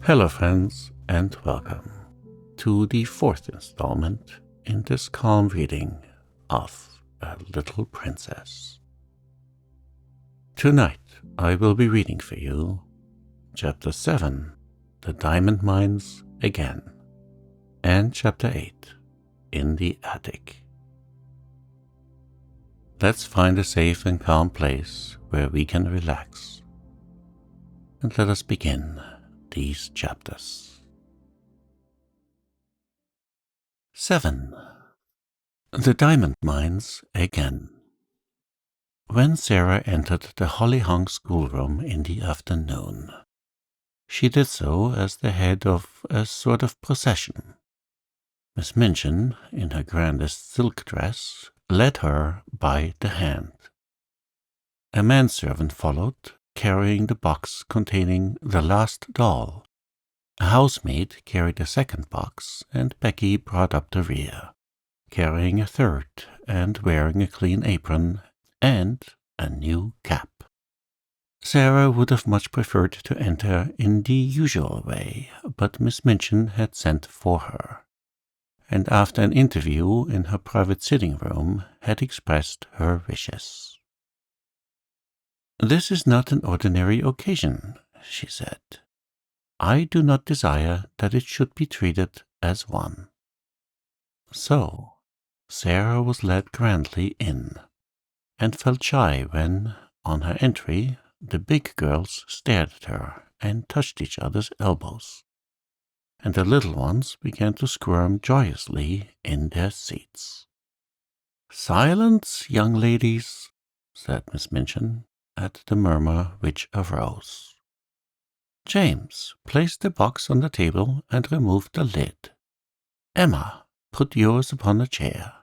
Hello friends, and welcome to the fourth installment in this calm reading of A Little Princess. Tonight I will be reading for you Chapter 7, The Diamond Mines Again, and Chapter 8, In the Attic. Let's find a safe and calm place where we can relax, and let us begin these chapters. 7. The Diamond Mines Again. When Sarah entered the holly-hung schoolroom in the afternoon, she did so as the head of a sort of procession. Miss Minchin, in her grandest silk dress, led her by the hand. A manservant followed, carrying the box containing the last doll. A housemaid carried a second box, and Becky brought up the rear, carrying a third and wearing a clean apron and a new cap. Sarah would have much preferred to enter in the usual way, but Miss Minchin had sent for her, and after an interview in her private sitting room had expressed her wishes. "This is not an ordinary occasion," she said. "I do not desire that it should be treated as one." So Sarah was led grandly in, and felt shy when, on her entry, the big girls stared at her and touched each other's elbows, and the little ones began to squirm joyously in their seats. "Silence, young ladies," said Miss Minchin, at the murmur which arose. "James, place the box on the table and remove the lid. Emma, put yours upon a chair.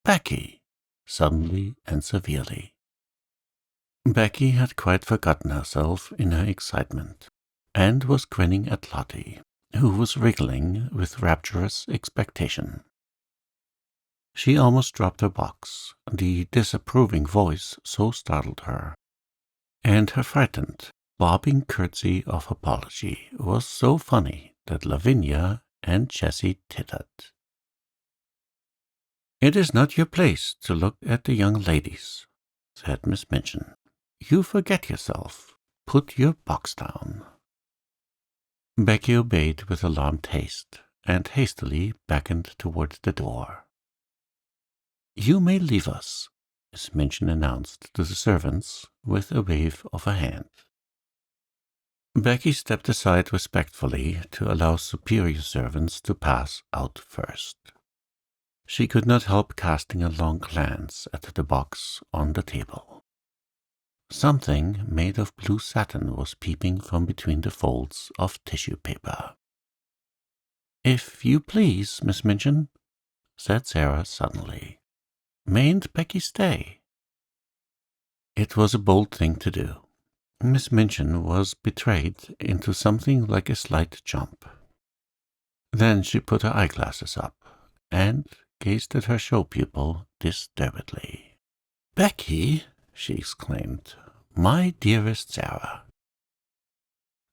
Becky," suddenly and severely. Becky had quite forgotten herself in her excitement, and was grinning at Lottie, who was wriggling with rapturous expectation. She almost dropped her box, the disapproving voice so startled her, and her frightened, bobbing curtsy of apology was so funny that Lavinia and Jessie tittered. "It is not your place to look at the young ladies," said Miss Minchin. "You forget yourself. Put your box down." Becky obeyed with alarmed haste, and hastily beckoned toward the door. "You may leave us," Miss Minchin announced to the servants with a wave of a hand. Becky stepped aside respectfully to allow superior servants to pass out first. She could not help casting a long glance at the box on the table. Something made of blue satin was peeping from between the folds of tissue paper. "If you please, Miss Minchin," said Sarah suddenly, "mayn't Becky stay?" It was a bold thing to do. Miss Minchin was betrayed into something like a slight jump. Then she put her eyeglasses up and gazed at her show pupil disturbedly. "Becky!" she exclaimed. "My dearest Sarah!"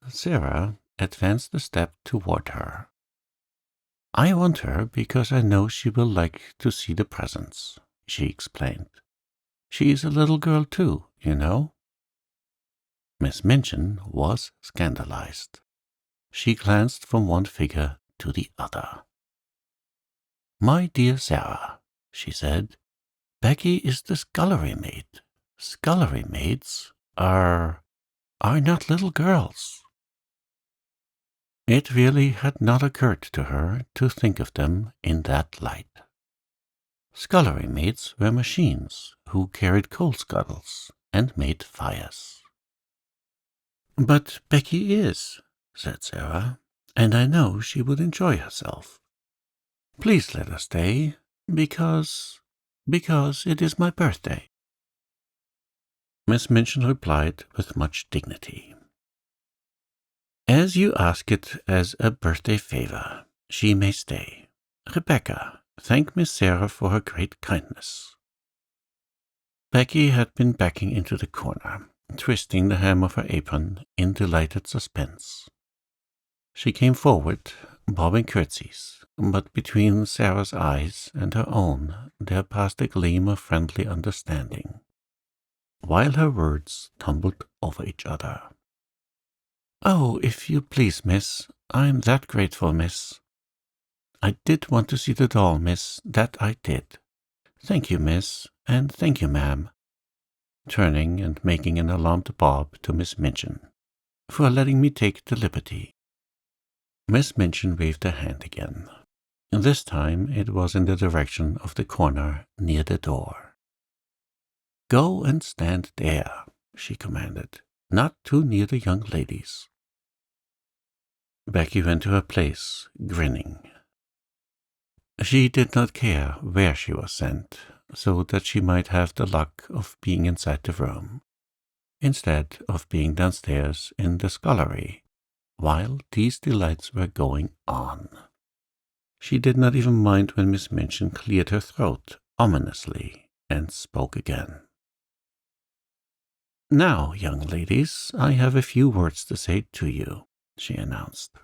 Sarah advanced a step toward her. "I want her because I know she will like to see the presents," she explained. "She is a little girl too, you know." Miss Minchin was scandalized. She glanced from one figure to the other. "My dear Sarah," she said, "Becky is the scullery maid. Scullery maids are not little girls." It really had not occurred to her to think of them in that light. Scullery maids were machines who carried coal scuttles and made fires. "But Becky is," said Sarah, "and I know she would enjoy herself. Please let her stay, because it is my birthday." Miss Minchin replied with much dignity. "As you ask it as a birthday favor, she may stay. Rebecca, thank Miss Sarah for her great kindness." Becky had been backing into the corner, twisting the hem of her apron in delighted suspense. She came forward, bobbing curtsies, but between Sarah's eyes and her own there passed a gleam of friendly understanding, while her words tumbled over each other. "Oh, if you please, miss, I'm that grateful, miss. I did want to see the doll, miss, that I did. Thank you, miss, and thank you, ma'am," turning and making an alarmed bob to Miss Minchin, "for letting me take the liberty." Miss Minchin waved her hand again. This time it was in the direction of the corner near the door. "Go and stand there," she commanded, "not too near the young ladies." Becky went to her place, grinning. She did not care where she was sent, so that she might have the luck of being inside the room, instead of being downstairs in the scullery, while these delights were going on. She did not even mind when Miss Minchin cleared her throat ominously and spoke again. "Now, young ladies, I have a few words to say to you," she announced.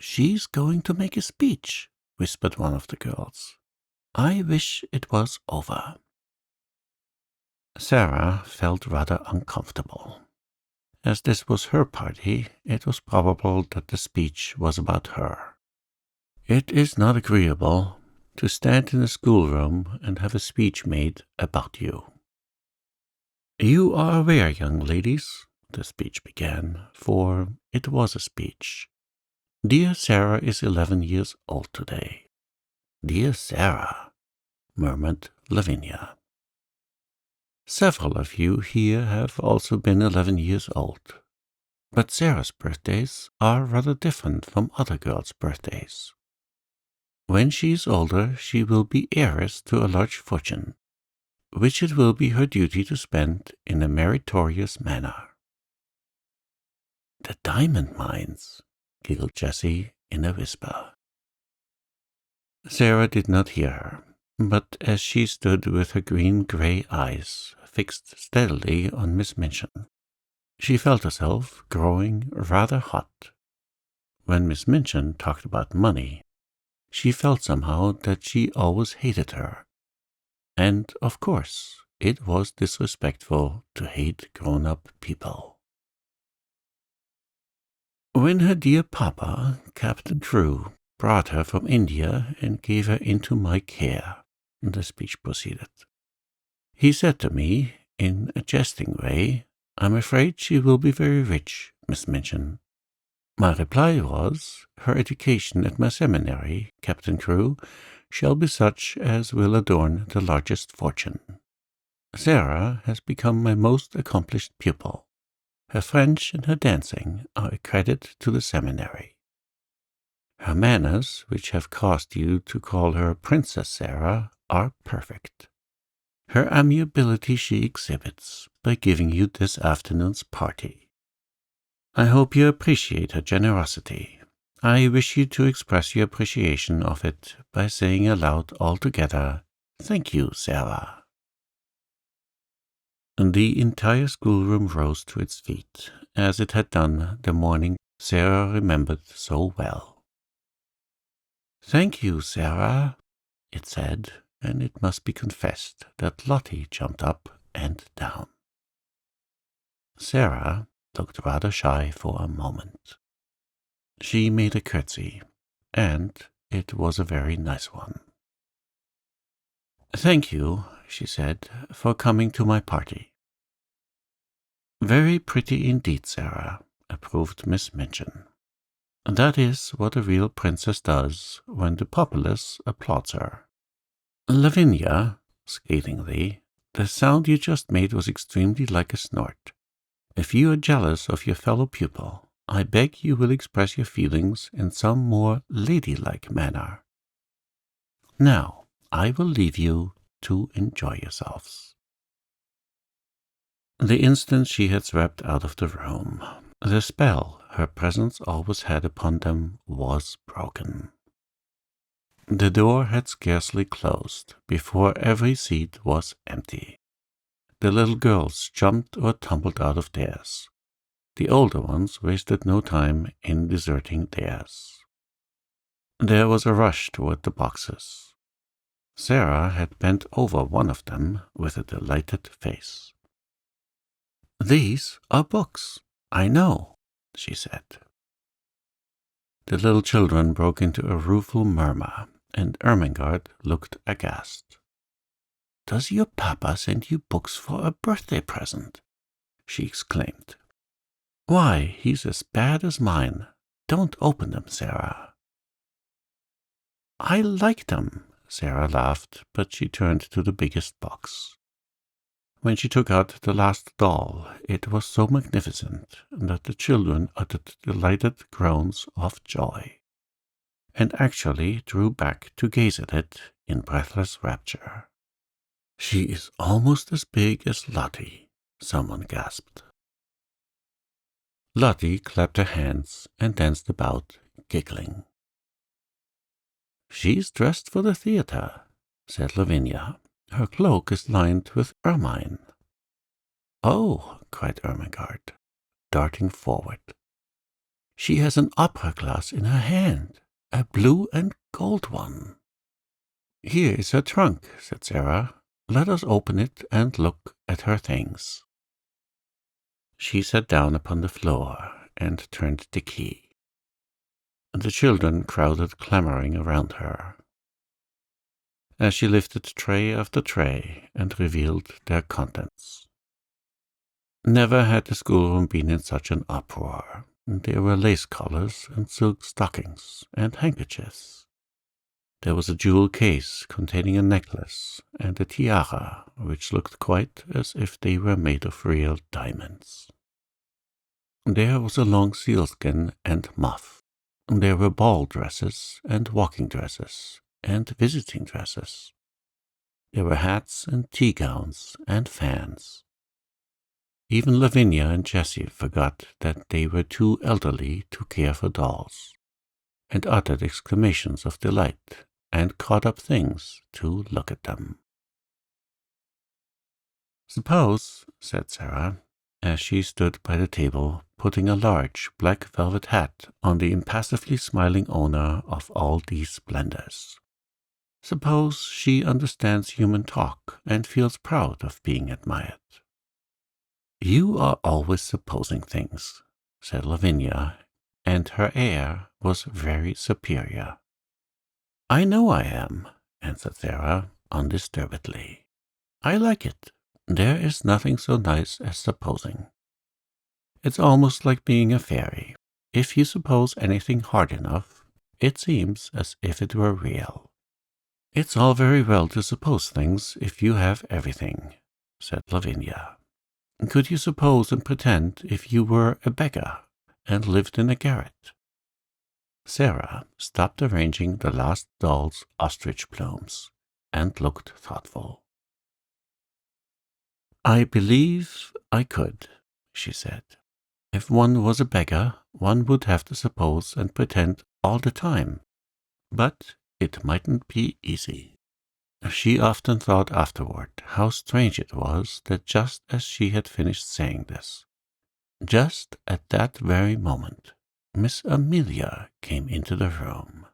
"She's going to make a speech," whispered one of the girls. "I wish it was over." Sarah felt rather uncomfortable. As this was her party, it was probable that the speech was about her. It is not agreeable to stand in a schoolroom and have a speech made about you. "You are aware, young ladies," the speech began, for it was a speech. "Dear Sarah is 11 years old today." "Dear Sarah," murmured Lavinia. "Several of you here have also been 11 years old, but Sarah's birthdays are rather different from other girls' birthdays. When she is older, she will be heiress to a large fortune, which it will be her duty to spend in a meritorious manner." "The diamond mines," giggled Jessie in a whisper. Sarah did not hear her, but as she stood with her green-grey eyes fixed steadily on Miss Minchin, she felt herself growing rather hot. When Miss Minchin talked about money, she felt somehow that she always hated her, and, of course, it was disrespectful to hate grown-up people. "When her dear papa, Captain Crewe, brought her from India and gave her into my care," the speech proceeded, "he said to me, in a jesting way, 'I'm afraid she will be very rich, Miss Minchin.' My reply was, 'Her education at my seminary, Captain Crewe, shall be such as will adorn the largest fortune. Sarah has become my most accomplished pupil. Her French and her dancing are a credit to the seminary. Her manners, which have caused you to call her Princess Sarah, are perfect. Her amiability she exhibits by giving you this afternoon's party. I hope you appreciate her generosity. I wish you to express your appreciation of it by saying aloud all together, 'Thank you, Sarah.'" The entire schoolroom rose to its feet, as it had done the morning Sarah remembered so well. "Thank you, Sarah," it said, and it must be confessed that Lottie jumped up and down. Sarah looked rather shy for a moment. She made a curtsy, and it was a very nice one. "Thank you," she said, "for coming to my party." "Very pretty indeed, Sarah," approved Miss Minchin. "That is what a real princess does when the populace applauds her." "Lavinia," scathingly, "the sound you just made was extremely like a snort. If you are jealous of your fellow pupil, I beg you will express your feelings in some more ladylike manner. Now, I will leave you to enjoy yourselves." The instant she had swept out of the room, the spell her presence always had upon them was broken. The door had scarcely closed before every seat was empty. The little girls jumped or tumbled out of theirs. The older ones wasted no time in deserting theirs. There was a rush toward the boxes. Sarah had bent over one of them with a delighted face. "These are books, I know," she said. The little children broke into a rueful murmur, and Ermengarde looked aghast. "Does your papa send you books for a birthday present?" she exclaimed. "Why, he's as bad as mine. Don't open them, Sarah." "I like them," Sarah laughed, but she turned to the biggest box. When she took out the last doll, it was so magnificent that the children uttered delighted groans of joy, and actually drew back to gaze at it in breathless rapture. "She is almost as big as Lottie," someone gasped. Lottie clapped her hands and danced about, giggling. "She's dressed for the theatre," said Lavinia. "Her cloak is lined with ermine." "Oh," cried Ermengarde, darting forward. "She has an opera glass in her hand, a blue and gold one." "Here is her trunk," said Sarah. "Let us open it and look at her things." She sat down upon the floor and turned the key. The children crowded clamoring around her as she lifted tray after tray and revealed their contents. Never had the schoolroom been in such an uproar. There were lace collars and silk stockings and handkerchiefs. There was a jewel case containing a necklace and a tiara, which looked quite as if they were made of real diamonds. There was a long sealskin and muff. There were ball dresses and walking dresses and visiting dresses. There were hats and tea gowns and fans. Even Lavinia and Jessie forgot that they were too elderly to care for dolls, and uttered exclamations of delight and caught up things to look at them. "Suppose," said Sarah, as she stood by the table, putting a large black velvet hat on the impassively smiling owner of all these splendors. "Suppose she understands human talk and feels proud of being admired." "You are always supposing things," said Lavinia, and her air was very superior. "I know I am," answered Sarah, undisturbedly. "I like it. There is nothing so nice as supposing. It's almost like being a fairy. If you suppose anything hard enough, it seems as if it were real." "It's all very well to suppose things if you have everything," said Lavinia. "Could you suppose and pretend if you were a beggar and lived in a garret?" Sarah stopped arranging the last doll's ostrich plumes and looked thoughtful. "I believe I could," she said. "If one was a beggar, one would have to suppose and pretend all the time. But it mightn't be easy." She often thought afterward how strange it was that just as she had finished saying this, just at that very moment, Miss Amelia came into the room.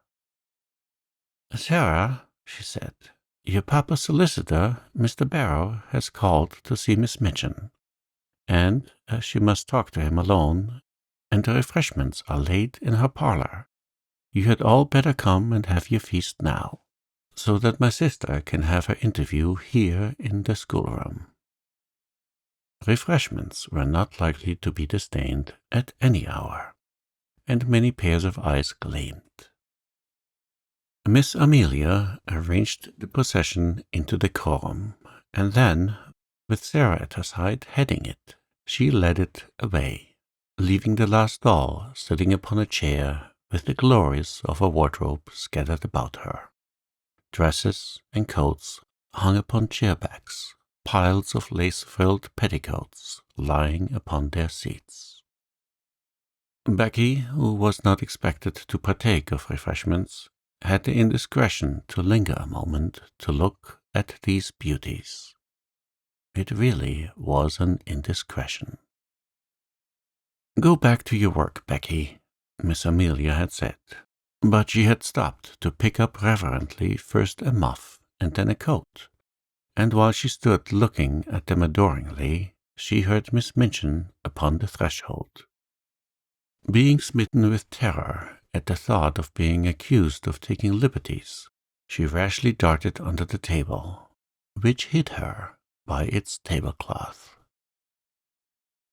"Sarah," she said, "your papa's solicitor, Mr. Barrow, has called to see Miss Mitchin, and she must talk to him alone, and the refreshments are laid in her parlor. You had all better come and have your feast now, so that my sister can have her interview here in the schoolroom." Refreshments were not likely to be disdained at any hour, and many pairs of eyes gleamed. Miss Amelia arranged the procession into decorum, and then, with Sarah at her side heading it, she led it away, leaving the last doll sitting upon a chair with the glories of her wardrobe scattered about her. Dresses and coats hung upon chairbacks, piles of lace-frilled petticoats lying upon their seats. Becky, who was not expected to partake of refreshments, had the indiscretion to linger a moment to look at these beauties. It really was an indiscretion. Go back to your work, Becky, Miss Amelia had said. But she had stopped to pick up reverently first a muff and then a coat, and while she stood looking at them adoringly, she heard Miss Minchin upon the threshold. Being smitten with terror at the thought of being accused of taking liberties, she rashly darted under the table, which hid her by its tablecloth.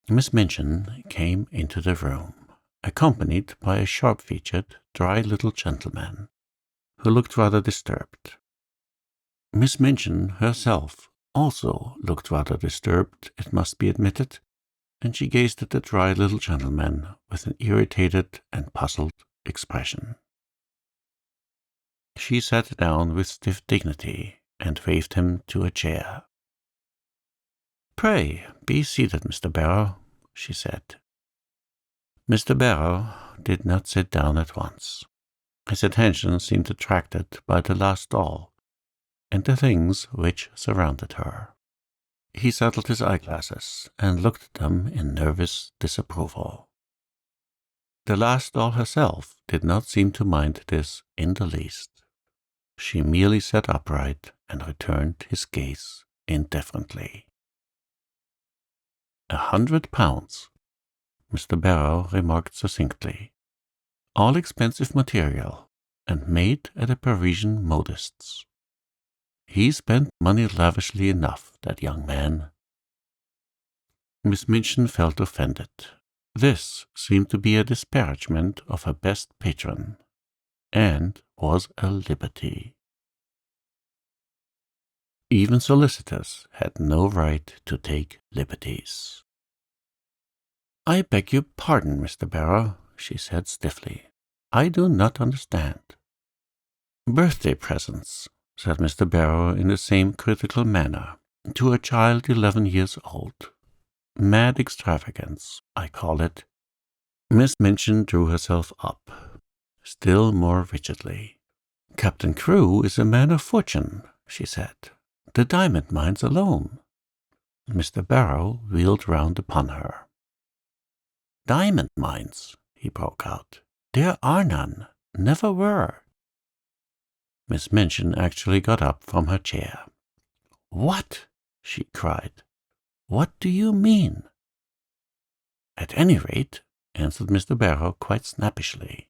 Miss Minchin came into the room, accompanied by a sharp-featured, dry little gentleman, who looked rather disturbed. Miss Minchin herself also looked rather disturbed, it must be admitted, and she gazed at the dry little gentleman with an irritated and puzzled expression. She sat down with stiff dignity and waved him to a chair. "Pray, be seated, Mr. Barrow," she said. Mr. Barrow did not sit down at once. His attention seemed attracted by the last doll and the things which surrounded her. He settled his eyeglasses and looked at them in nervous disapproval. The last doll herself did not seem to mind this in the least. She merely sat upright and returned his gaze indifferently. £100, Mr. Barrow remarked succinctly. All expensive material, and made at a Parisian modist's. He spent money lavishly enough, that young man. Miss Minchin felt offended. This seemed to be a disparagement of her best patron, and was a liberty. Even solicitors had no right to take liberties. "I beg your pardon, Mr. Barrow," she said stiffly. "I do not understand." "Birthday presents," said Mr. Barrow in the same critical manner, "to a child 11 years old. Mad extravagance, I call it." Miss Minchin drew herself up, still more rigidly. "Captain Crewe is a man of fortune," she said. "The diamond mines alone." Mr. Barrow wheeled round upon her. "Diamond mines," he broke out. "There are none. Never were." Miss Minchin actually got up from her chair. "What?" she cried. "What do you mean?" "At any rate," answered Mr. Barrow quite snappishly,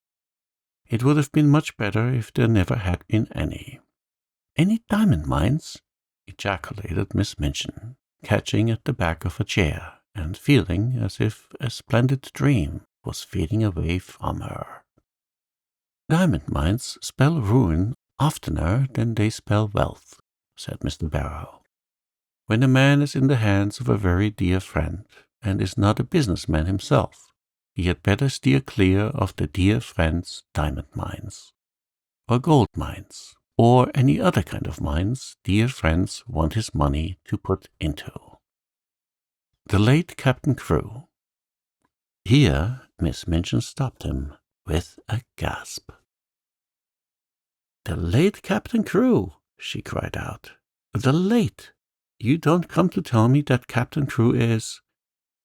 "it would have been much better if there never had been any." "Any diamond mines?" ejaculated Miss Minchin, catching at the back of a chair and feeling as if a splendid dream was fading away from her. "Diamond mines spell ruin oftener than they spell wealth," said Mr. Barrow. "When a man is in the hands of a very dear friend, and is not a businessman himself, he had better steer clear of the dear friend's diamond mines, or gold mines, or any other kind of mines dear friends want his money to put into. The late Captain Crewe." Here Miss Minchin stopped him with a gasp. "The late Captain Crewe," she cried out. "The late! You don't come to tell me that Captain Crewe is—"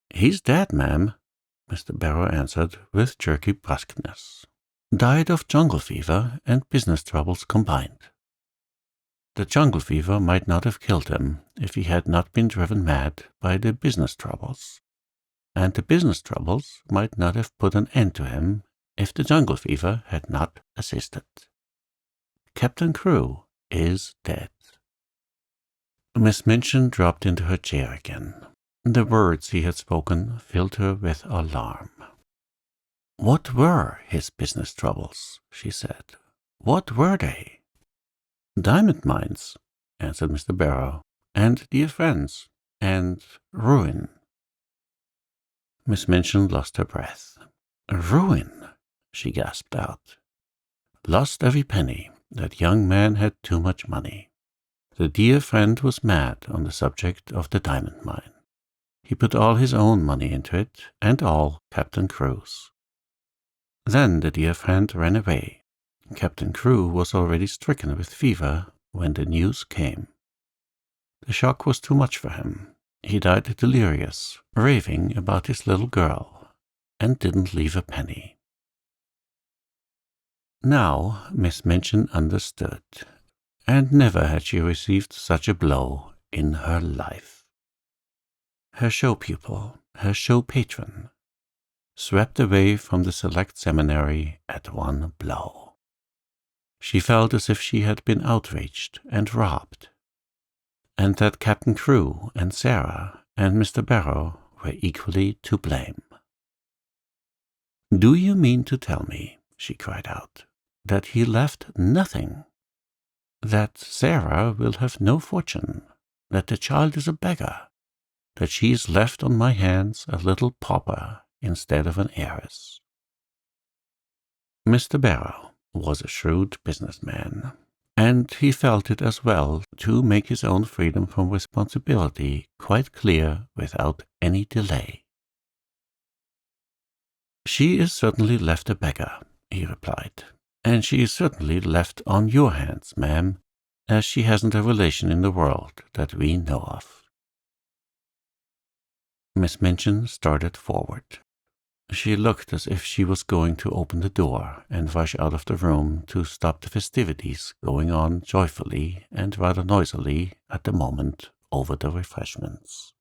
"He's dead, ma'am," Mr. Barrow answered with jerky brusqueness. "Died of jungle fever and business troubles combined. The jungle fever might not have killed him if he had not been driven mad by the business troubles, and the business troubles might not have put an end to him if the jungle fever had not assisted. Captain Crewe is dead." Miss Minchin dropped into her chair again. The words he had spoken filled her with alarm. "What were his business troubles?" she said. "What were they?" "Diamond mines," answered Mr. Barrow, "and dear friends, and ruin." Miss Minchin lost her breath. "Ruin!" she gasped out. "Lost every penny. That young man had too much money. The dear friend was mad on the subject of the diamond mine. He put all his own money into it, and all Captain Crewe's. Then the dear friend ran away. Captain Crewe was already stricken with fever when the news came. The shock was too much for him. He died delirious, raving about his little girl, and didn't leave a penny. Now Miss Minchin understood, and never had she received such a blow in her life. Her show pupil, her show patron, swept away from the select seminary at one blow. She felt as if she had been outraged and robbed, and that Captain Crewe and Sarah and Mr. Barrow were equally to blame. "Do you mean to tell me," she cried out, "that he left nothing? That Sarah will have no fortune? That the child is a beggar? That she is left on my hands a little pauper instead of an heiress?" Mr. Barrow was a shrewd businessman, and he felt it as well to make his own freedom from responsibility quite clear without any delay. "She is certainly left a beggar," he replied, "and she is certainly left on your hands, ma'am, as she hasn't a relation in the world that we know of." Miss Minchin started forward. She looked as if she was going to open the door and rush out of the room to stop the festivities going on joyfully and rather noisily at the moment over the refreshments.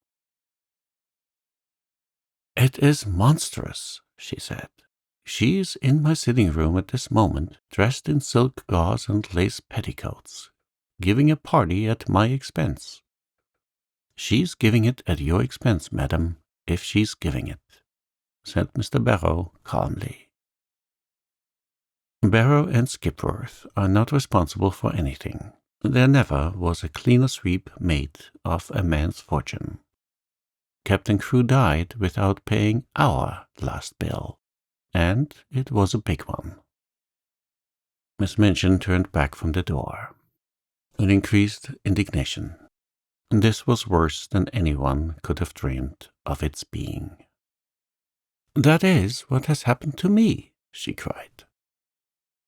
"It is monstrous," she said. "She is in my sitting room at this moment, dressed in silk gauze and lace petticoats, giving a party at my expense." "She's giving it at your expense, madam, if she's giving it," said Mr. Barrow calmly. "Barrow and Skipworth are not responsible for anything. There never was a cleaner sweep made of a man's fortune. Captain Crewe died without paying our last bill, and it was a big one." Miss Minchin turned back from the door in increased indignation. This was worse than anyone could have dreamed of its being. "That is what has happened to me," she cried.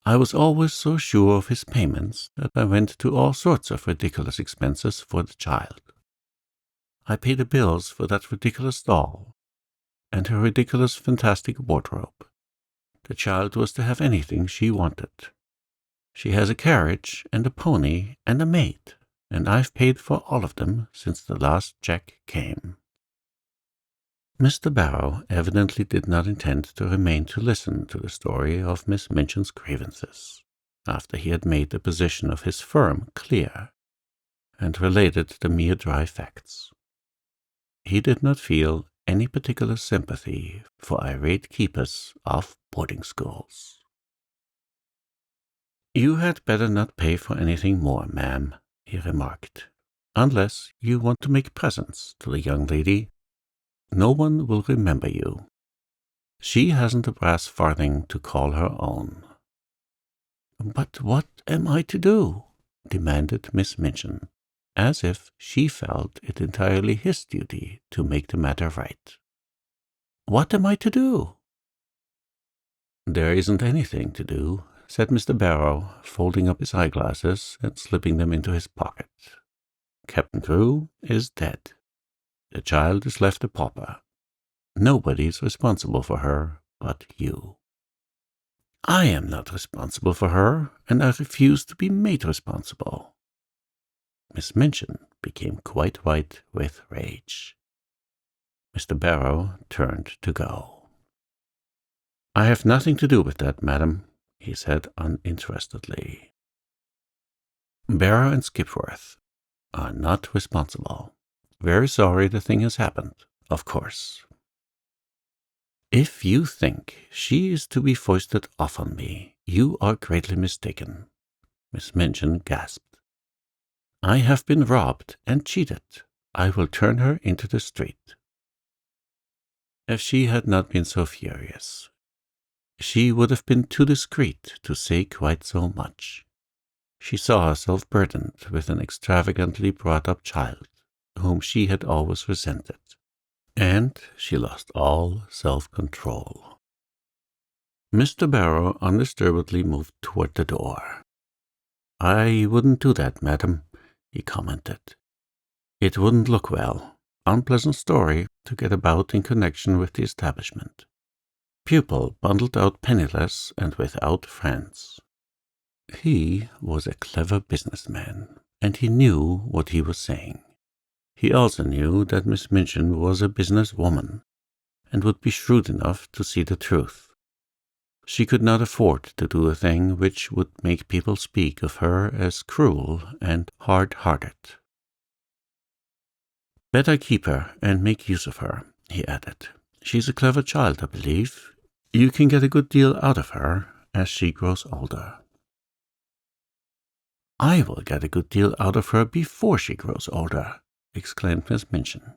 "I was always so sure of his payments that I went to all sorts of ridiculous expenses for the child. I paid the bills for that ridiculous doll and her ridiculous fantastic wardrobe. The child was to have anything she wanted. She has a carriage and a pony and a maid, and I've paid for all of them since the last check came." Mr. Barrow evidently did not intend to remain to listen to the story of Miss Minchin's grievances, after he had made the position of his firm clear and related the mere dry facts. He did not feel any particular sympathy for irate keepers of boarding schools. "You had better not pay for anything more, ma'am," he remarked, "unless you want to make presents to the young lady. No one will remember you. She hasn't a brass farthing to call her own." "But what am I to do?" demanded Miss Minchin, as if she felt it entirely his duty to make the matter right. "What am I to do?" "There isn't anything to do," said Mr. Barrow, folding up his eyeglasses and slipping them into his pocket. "Captain Crewe is dead. The child is left a pauper. Nobody is responsible for her but you." "I am not responsible for her, and I refuse to be made responsible." Miss Minchin became quite white with rage. Mr. Barrow turned to go. "I have nothing to do with that, madam," he said uninterestedly. "Barrow and Skipworth are not responsible. Very sorry the thing has happened, of course." "If you think she is to be foisted off on me, you are greatly mistaken," Miss Minchin gasped. "I have been robbed and cheated. I will turn her into the street." If she had not been so furious, she would have been too discreet to say quite so much. She saw herself burdened with an extravagantly brought-up child, whom she had always resented, and she lost all self-control. Mr. Barrow undisturbedly moved toward the door. "I wouldn't do that, madam," he commented. "It wouldn't look well. Unpleasant story to get about in connection with the establishment. pupil bundled out penniless and without friends. He was a clever businessman, and he knew what he was saying. He also knew that Miss Minchin was a businesswoman, and would be shrewd enough to see the truth. She could not afford to do a thing which would make people speak of her as cruel and hard-hearted. "Better keep her and make use of her," he added. "She's a clever child, I believe. You can get a good deal out of her as she grows older." "I will get a good deal out of her before she grows older," exclaimed Miss Minchin.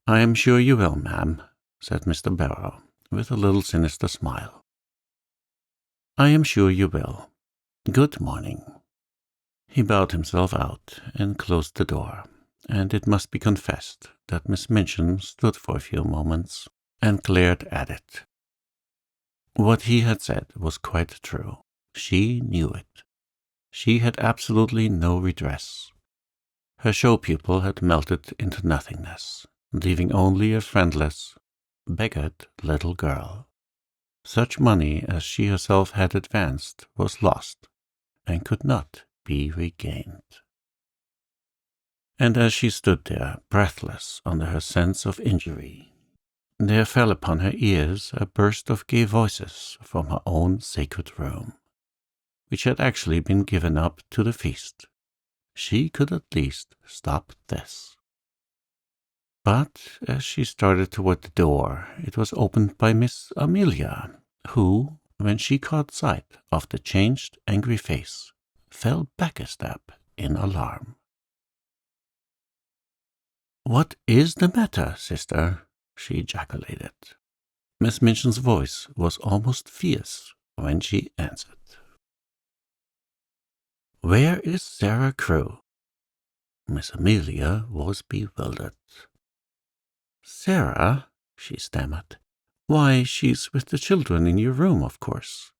"I am sure you will, ma'am," said Mr. Barrow, with a little sinister smile. "I am sure you will. Good morning." He bowed himself out and closed the door, and it must be confessed that Miss Minchin stood for a few moments and glared at it. What he had said was quite true. She knew it. She had absolutely no redress. Her show pupil had melted into nothingness, leaving only a friendless, beggared little girl. Such money as she herself had advanced was lost and could not be regained. And as she stood there, breathless under her sense of injury, there fell upon her ears a burst of gay voices from her own sacred room, which had actually been given up to the feast. She could at least stop this. But as she started toward the door, it was opened by Miss Amelia, who, when she caught sight of the changed, angry face, fell back a step in alarm. "What is the matter, sister?" she ejaculated. Miss Minchin's voice was almost fierce when she answered. "Where is Sarah Crewe?" Miss Amelia was bewildered. "Sarah?" she stammered. "Why, she's with the children in your room, of course."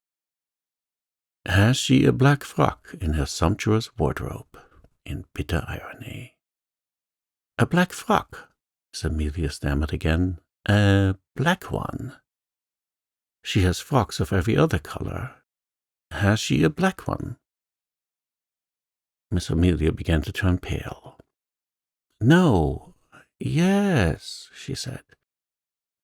"Has she a black frock in her sumptuous wardrobe?" in bitter irony. "A black frock?" Miss Amelia stammered again. "A black one? She has frocks of every other color. Has she a black one?" Miss Amelia began to turn pale. "No, yes," she said,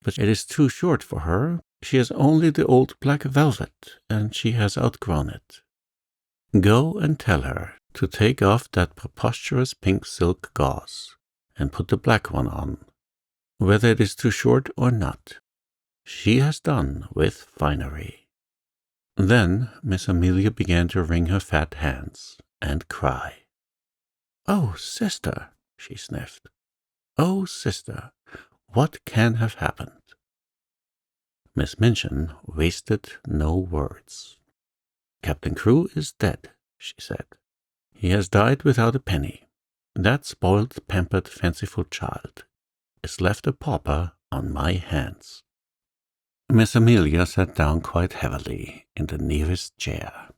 "but it is too short for her. She has only the old black velvet, and she has outgrown it. Go and tell her to take off that preposterous pink silk gauze and put the black one on, whether it is too short or not. She has done with finery." Then Miss Amelia began to wring her fat hands and cry. "Oh, sister," she sniffed. "Oh, sister, what can have happened?" Miss Minchin wasted no words. "Captain Crewe is dead," she said. "He has died without a penny. That spoiled, pampered, fanciful child is left a pauper on my hands." Miss Amelia sat down quite heavily in the nearest chair.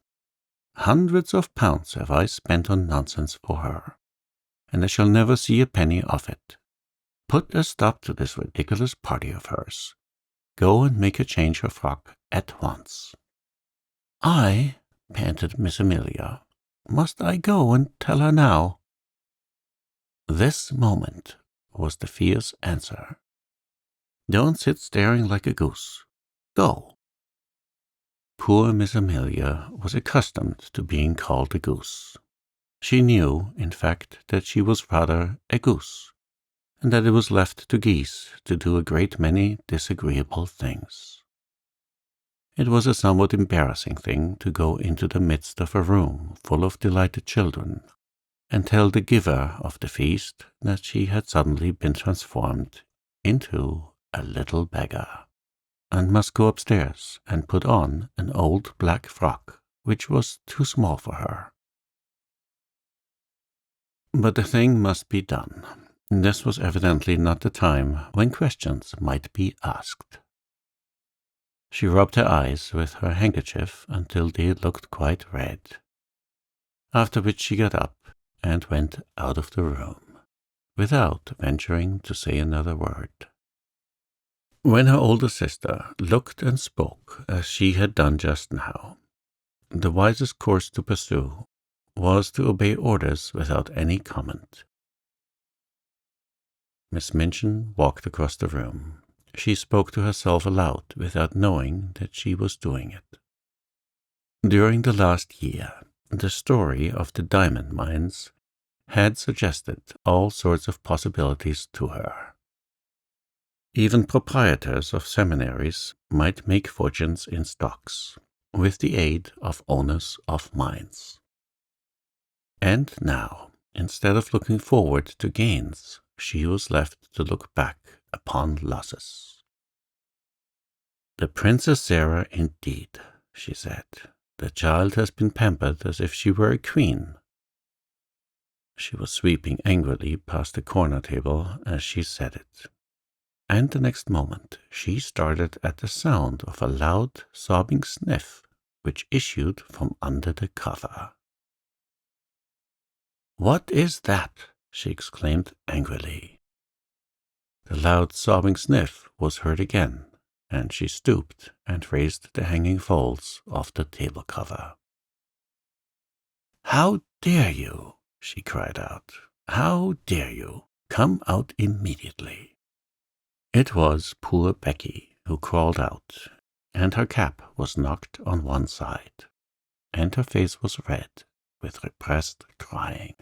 "Hundreds of pounds have I spent on nonsense for her, and I shall never see a penny of it. Put a stop to this ridiculous party of hers. Go and make her change her frock at once." "I," panted Miss Amelia, "must I go and tell her now?" "This moment," was the fierce answer. "Don't sit staring like a goose. Go." Poor Miss Amelia was accustomed to being called a goose. She knew, in fact, that she was rather a goose, and that it was left to geese to do a great many disagreeable things. It was a somewhat embarrassing thing to go into the midst of a room full of delighted children and tell the giver of the feast that she had suddenly been transformed into a little beggar, and must go upstairs and put on an old black frock which was too small for her. But the thing must be done. This was evidently not the time when questions might be asked. She rubbed her eyes with her handkerchief until they looked quite red, after which she got up and went out of the room, without venturing to say another word. When her older sister looked and spoke as she had done just now, the wisest course to pursue was to obey orders without any comment. Miss Minchin walked across the room. She spoke to herself aloud without knowing that she was doing it. During the last year, the story of the diamond mines had suggested all sorts of possibilities to her. Even proprietors of seminaries might make fortunes in stocks, with the aid of owners of mines. And now, instead of looking forward to gains, she was left to look back upon losses. "The Princess Sarah indeed," she said. "The child has been pampered as if she were a queen." She was sweeping angrily past the corner table as she said it. And the next moment she started at the sound of a loud, sobbing sniff which issued from under the cover. "What is that?" she exclaimed angrily. The loud, sobbing sniff was heard again, and she stooped and raised the hanging folds of the table cover. "How dare you?" she cried out. "How dare you? Come out immediately." It was poor Becky who crawled out, and her cap was knocked on one side, and her face was red with repressed crying.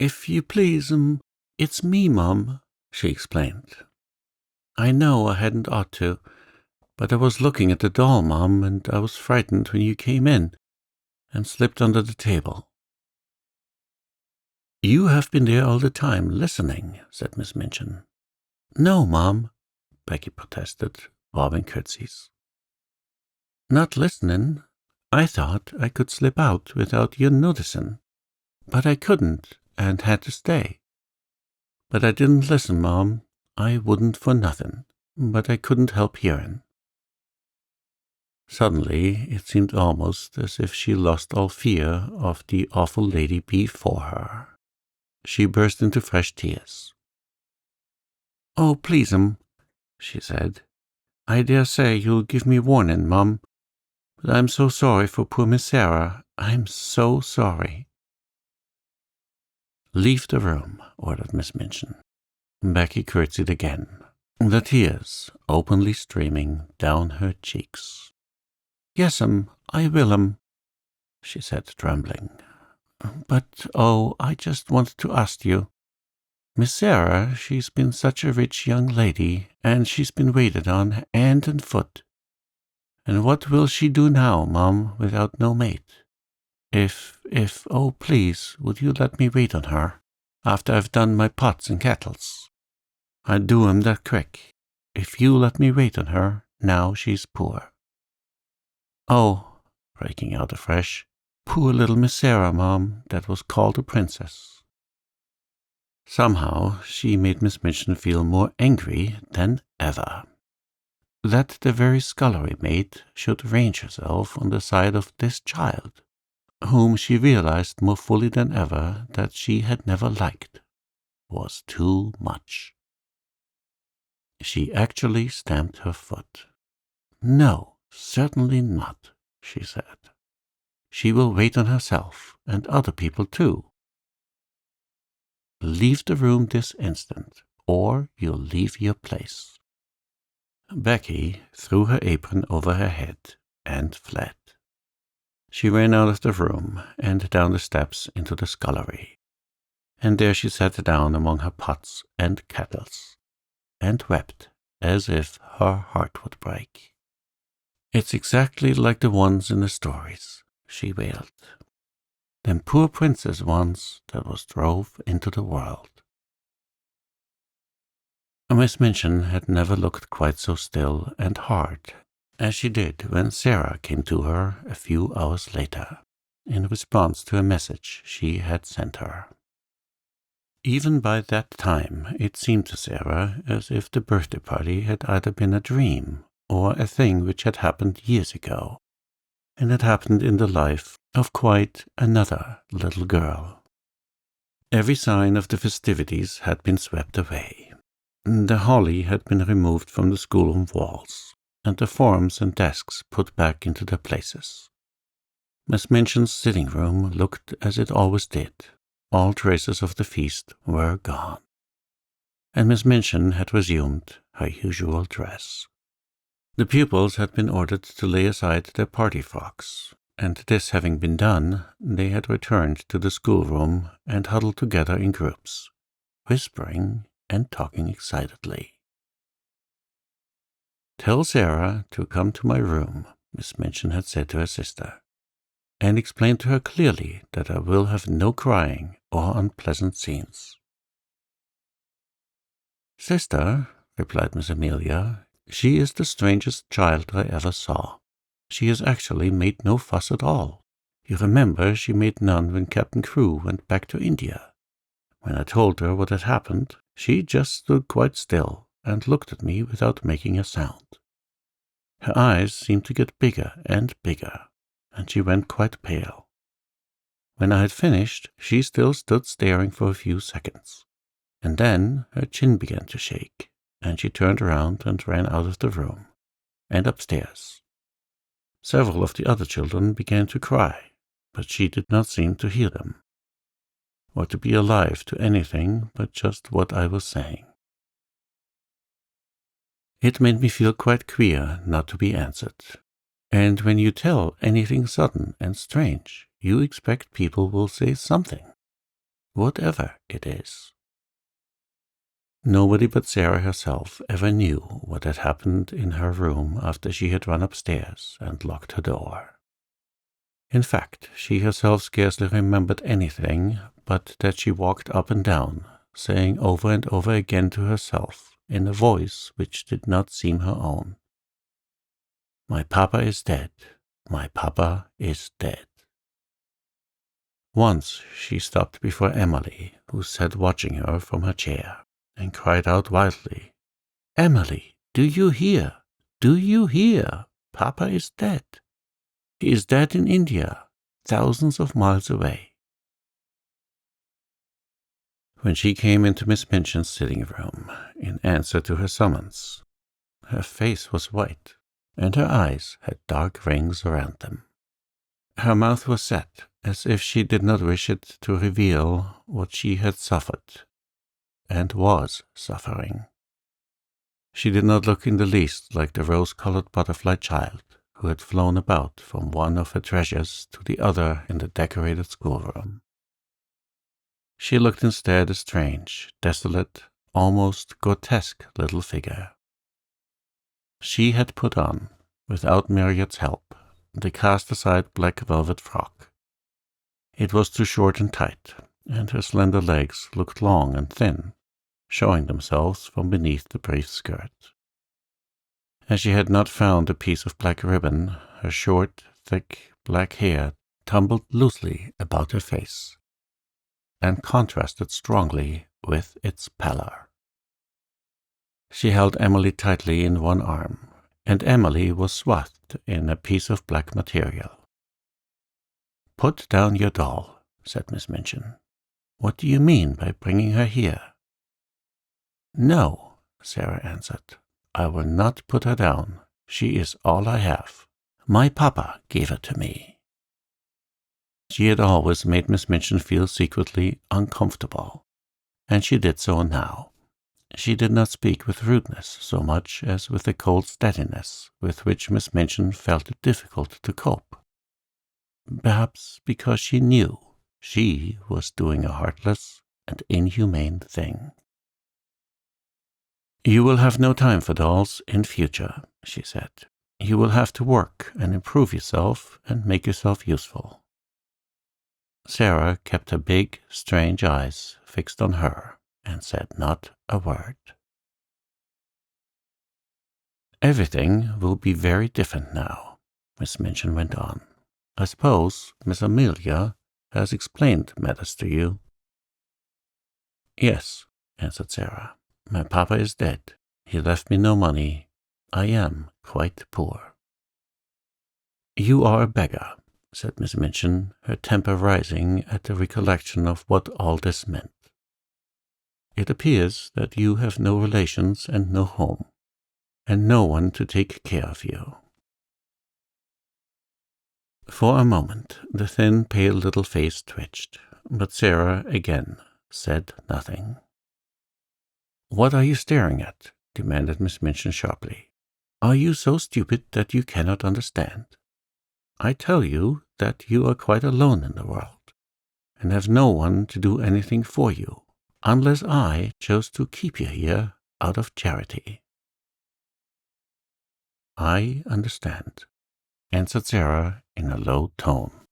"If you please, it's me, Mum," she explained. "I know I hadn't ought to, but I was looking at the doll, Mum, and I was frightened when you came in, and slipped under the table." "You have been there all the time, listening," said Miss Minchin. "No, Mum," Becky protested, bobbing curtsies. "Not listening. I thought I could slip out without you noticing, but I couldn't and had to stay. But I didn't listen, Mum. I wouldn't for nothing, but I couldn't help hearing." Suddenly it seemed almost as if she lost all fear of the awful lady before her. She burst into fresh tears. "Oh, please, she said. "I dare say you'll give me warning, Mum, but I'm so sorry for poor Miss Sarah. I'm so sorry." "Leave the room," ordered Miss Minchin. Becky curtsied again, the tears openly streaming down her cheeks. "Yes, I will, she said, trembling. "But, oh, I just wanted to ask you. Miss Sarah, she's been such a rich young lady, and she's been waited on hand and foot. And what will she do now, Mum, without no mate? Oh, please, would you let me wait on her, after I've done my pots and kettles? I'd do 'em that quick, if you let me wait on her, now she's poor." "Oh," breaking out afresh, "poor little Miss Sarah, Mum, that was called a princess." Somehow she made Miss Minchin feel more angry than ever. That the very scullery maid should range herself on the side of this child, whom she realized more fully than ever that she had never liked, was too much. She actually stamped her foot. "No, certainly not," she said. "She will wait on herself, and other people too. Leave the room this instant, or you'll leave your place." Becky threw her apron over her head and fled. She ran out of the room and down the steps into the scullery, and there she sat down among her pots and kettles, and wept as if her heart would break. "It's exactly like the ones in the stories," she wailed. "Them poor princess ones that was drove into the world." Miss Minchin had never looked quite so still and hard as she did when Sarah came to her a few hours later, in response to a message she had sent her. Even by that time it seemed to Sarah as if the birthday party had either been a dream or a thing which had happened years ago, and had happened in the life of quite another little girl. Every sign of the festivities had been swept away. The holly had been removed from the schoolroom walls, and the forms and desks put back into their places. Miss Minchin's sitting room looked as it always did. All traces of the feast were gone, and Miss Minchin had resumed her usual dress. The pupils had been ordered to lay aside their party frocks, and this having been done, they had returned to the schoolroom and huddled together in groups, whispering and talking excitedly. "Tell Sarah to come to my room," Miss Minchin had said to her sister, "and explain to her clearly that I will have no crying or unpleasant scenes." "Sister," replied Miss Amelia, "she is the strangest child I ever saw. She has actually made no fuss at all. You remember she made none when Captain Crewe went back to India. When I told her what had happened, she just stood quite still and looked at me without making a sound. Her eyes seemed to get bigger and bigger, and she went quite pale. When I had finished, she still stood staring for a few seconds, and then her chin began to shake, and she turned around and ran out of the room and upstairs. Several of the other children began to cry, but she did not seem to hear them, or to be alive to anything but just what I was saying. It made me feel quite queer not to be answered. And when you tell anything sudden and strange, you expect people will say something, whatever it is. Nobody but Sarah herself ever knew what had happened in her room after she had run upstairs and locked her door. In fact, she herself scarcely remembered anything but that she walked up and down, saying over and over again to herself, in a voice which did not seem her own, "My papa is dead. My papa is dead." Once she stopped before Emily, who sat watching her from her chair, and cried out wildly, "Emily, do you hear? Do you hear? Papa is dead. He is dead in India, thousands of miles away." When she came into Miss Minchin's sitting room in answer to her summons, her face was white, and her eyes had dark rings around them. Her mouth was set, as if she did not wish it to reveal what she had suffered, and was suffering. She did not look in the least like the rose-colored butterfly child who had flown about from one of her treasures to the other in the decorated schoolroom. She looked instead a strange, desolate, almost grotesque little figure. She had put on, without Marriott's help, the cast-aside black velvet frock. It was too short and tight, and her slender legs looked long and thin, showing themselves from beneath the brief skirt. As she had not found a piece of black ribbon, her short, thick, black hair tumbled loosely about her face, and contrasted strongly with its pallor. She held Emily tightly in one arm, and Emily was swathed in a piece of black material. "Put down your doll," said Miss Minchin. "What do you mean by bringing her here?" "No," Sarah answered. "I will not put her down. She is all I have. My papa gave her to me." She had always made Miss Minchin feel secretly uncomfortable, and she did so now. She did not speak with rudeness so much as with the cold steadiness with which Miss Minchin felt it difficult to cope. Perhaps because she knew she was doing a heartless and inhumane thing. "You will have no time for dolls in future," she said. "You will have to work and improve yourself and make yourself useful." Sarah kept her big, strange eyes fixed on her and said not a word. "Everything will be very different now," Miss Minchin went on. "I suppose Miss Amelia has explained matters to you?" "Yes," answered Sarah. "My papa is dead. He left me no money. I am quite poor." "You are a beggar," said Miss Minchin, her temper rising at the recollection of what all this meant. It appears that you have no relations and no home, and no one to take care of you." For a moment, the thin, pale little face twitched, but Sarah again said nothing. "What are you staring at?" demanded Miss Minchin sharply. "Are you so stupid that you cannot understand? I tell you that you are quite alone in the world, and have no one to do anything for you, unless I chose to keep you here out of charity." "I understand," answered Sarah in a low tone.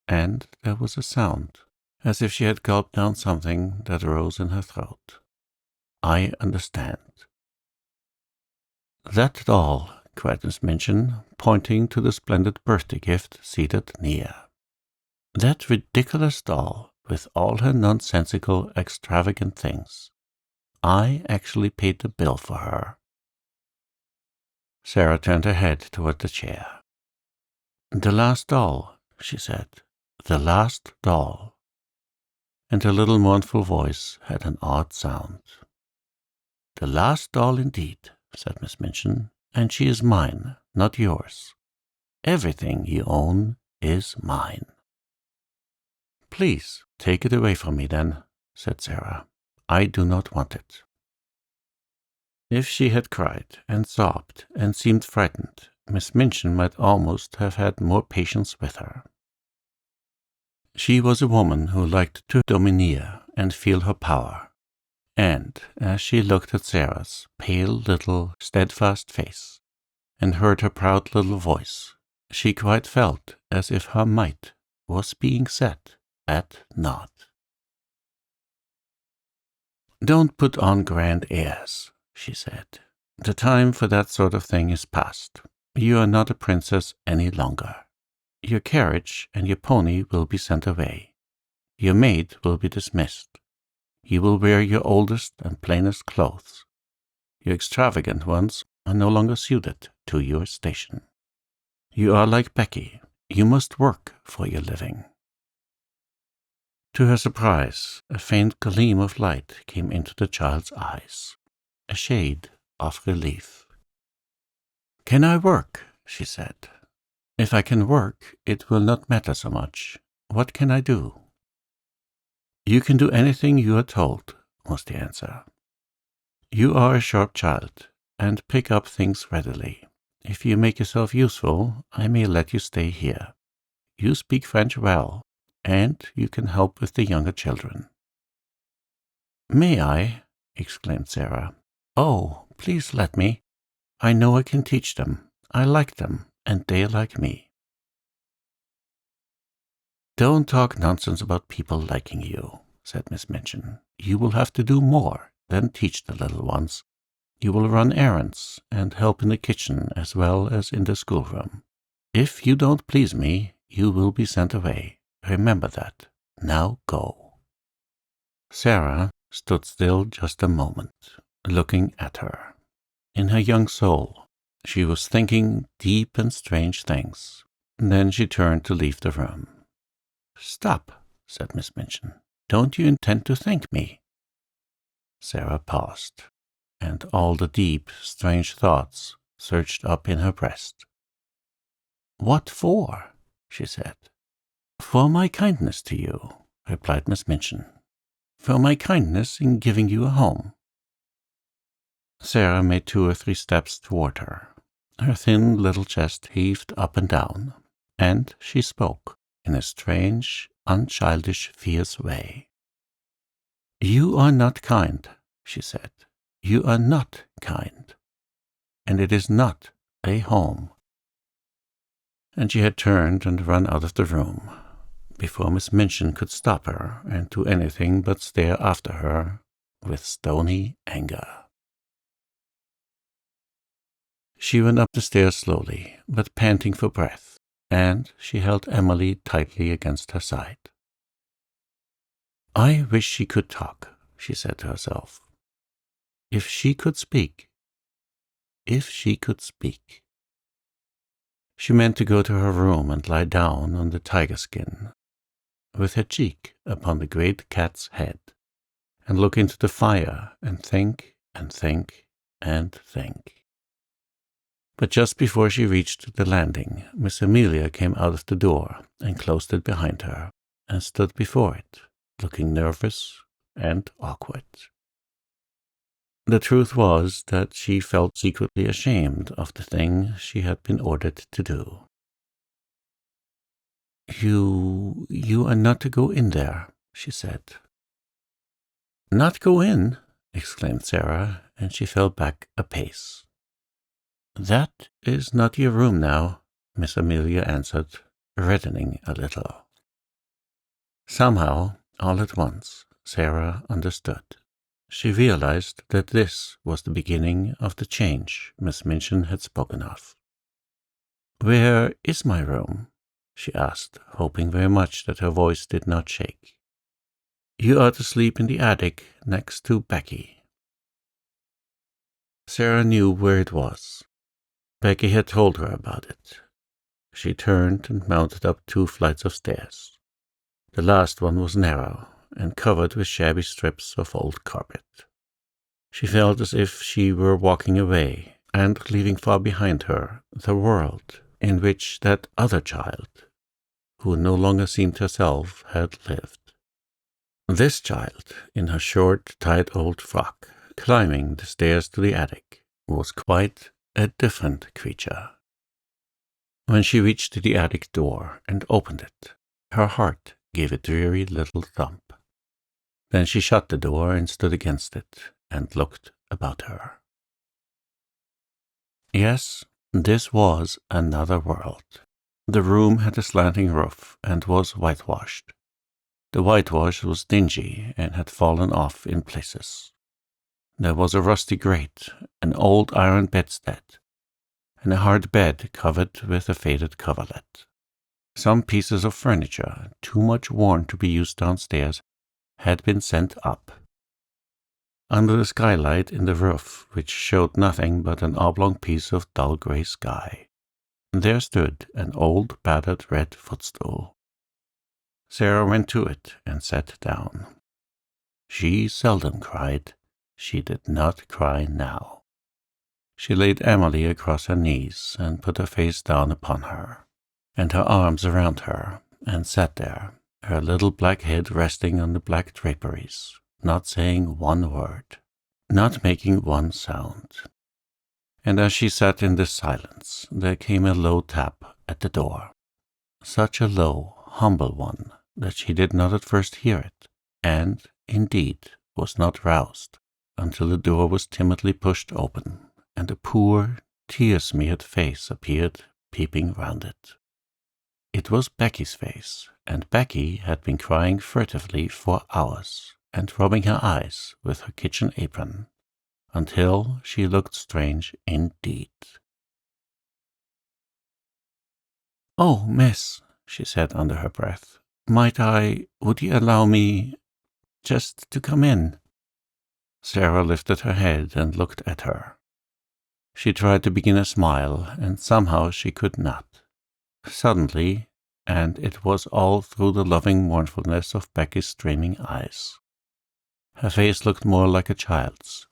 And there was a sound, as if she had gulped down something that rose in her throat. "I understand." "That doll," cried Miss Minchin, pointing to the splendid birthday gift seated near. "That ridiculous doll, with all her nonsensical, extravagant things. I actually paid the bill for her." Sarah turned her head toward the chair. "The last doll," she said. "The last doll." And her little mournful voice had an odd sound. "The last doll indeed," said Miss Minchin, "and she is mine, not yours. Everything you own is mine." "Please take it away from me, then," said Sarah. "I do not want it." If she had cried and sobbed and seemed frightened, Miss Minchin might almost have had more patience with her. She was a woman who liked to domineer and feel her power, and as she looked at Sarah's pale little steadfast face and heard her proud little voice, she quite felt as if her might was being set at naught. "Don't put on grand airs," she said. "The time for that sort of thing is past. You are not a princess any longer. Your carriage and your pony will be sent away. Your maid will be dismissed. You will wear your oldest and plainest clothes. Your extravagant ones are no longer suited to your station. You are like Becky. You must work for your living." To her surprise, a faint gleam of light came into the child's eyes, a shade of relief. "Can I work?" she said. "If I can work, it will not matter so much. What can I do?" "You can do anything you are told," was the answer. "You are a sharp child, and pick up things readily. If you make yourself useful, I may let you stay here. You speak French well, and you can help with the younger children." "May I?" exclaimed Sarah. "Oh, please let me. I know I can teach them. I like them, and they like me." "Don't talk nonsense about people liking you," said Miss Minchin. "You will have to do more than teach the little ones. You will run errands and help in the kitchen as well as in the schoolroom. If you don't please me, you will be sent away. Remember that. Now go." Sarah stood still just a moment, looking at her. In her young soul, she was thinking deep and strange things. Then she turned to leave the room. "Stop," said Miss Minchin. "Don't you intend to thank me?" Sarah paused, and all the deep, strange thoughts surged up in her breast. "What for?" she said. "For my kindness to you," replied Miss Minchin. "For my kindness in giving you a home." Sarah made 2 or 3 steps toward her. Her thin little chest heaved up and down, and she spoke in a strange, unchildish, fierce way. "You are not kind," she said. "You are not kind, and it is not a home." And she had turned and run out of the room, before Miss Minchin could stop her and do anything but stare after her with stony anger. She went up the stairs slowly, but panting for breath, and she held Emily tightly against her side. "I wish she could talk," she said to herself. "If she could speak. If she could speak." She meant to go to her room and lie down on the tiger skin, with her cheek upon the great cat's head, and look into the fire and think and think and think. But just before she reached the landing, Miss Amelia came out of the door and closed it behind her and stood before it, looking nervous and awkward. The truth was that she felt secretly ashamed of the thing she had been ordered to do. You are not to go in there, she said. Not go in? Exclaimed Sarah, and she fell back a pace. That is not your room now, Miss Amelia answered, reddening a little. Somehow, all at once, Sarah understood. She realized that this was the beginning of the change Miss Minchin had spoken of. Where is my room? She asked, hoping very much that her voice did not shake. You are to sleep in the attic next to Becky. Sarah knew where it was. Becky had told her about it. She turned and mounted up 2 flights of stairs. The last one was narrow and covered with shabby strips of old carpet. She felt as if she were walking away and leaving far behind her the world in which that other child, who no longer seemed herself, had lived. This child, in her short, tight old frock, climbing the stairs to the attic, was quite a different creature. When she reached the attic door and opened it, her heart gave a dreary little thump. Then she shut the door and stood against it and looked about her. Yes, this was another world. The room had a slanting roof and was whitewashed. The whitewash was dingy and had fallen off in places. There was a rusty grate, an old iron bedstead, and a hard bed covered with a faded coverlet. Some pieces of furniture, too much worn to be used downstairs, had been sent up. Under the skylight in the roof, which showed nothing but an oblong piece of dull grey sky, there stood an old battered red footstool. Sarah went to it and sat down. She seldom cried. She did not cry now. She laid Emily across her knees and put her face down upon her, and her arms around her, and sat there, her little black head resting on the black draperies, not saying one word, not making one sound. And as she sat in this silence, there came a low tap at the door, such a low, humble one that she did not at first hear it, and, indeed, was not roused until the door was timidly pushed open, and a poor, tear-smeared face appeared peeping round it. It was Becky's face, and Becky had been crying furtively for hours, and rubbing her eyes with her kitchen apron, until she looked strange indeed. "Oh, miss," she said under her breath, would you allow me just to come in?" Sarah lifted her head and looked at her. She tried to begin a smile, and somehow she could not. Suddenly, and it was all through the loving mournfulness of Becky's streaming eyes, her face looked more like a child's,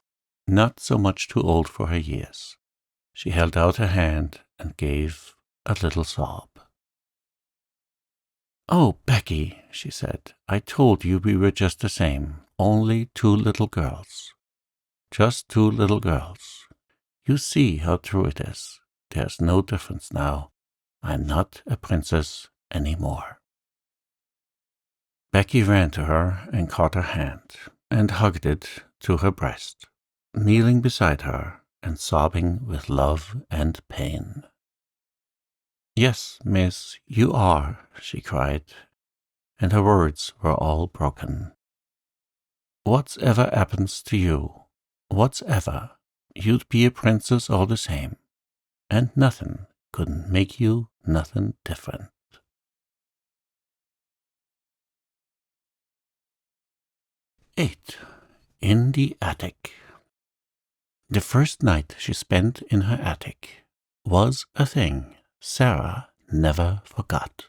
not so much too old for her years. She held out her hand and gave a little sob. "Oh, Becky," she said, "I told you we were just the same, only 2 little girls. Just 2 little girls. You see how true it is. There's no difference now. I'm not a princess any more." Becky ran to her and caught her hand, and hugged it to her breast, kneeling beside her and sobbing with love and pain. "Yes, miss, you are," she cried, and her words were all broken. "Whatever happens to you, whatever, you'd be a princess all the same, and nothing couldn't make you nothing different." 8. In the attic. The first night she spent in her attic was a thing Sarah never forgot.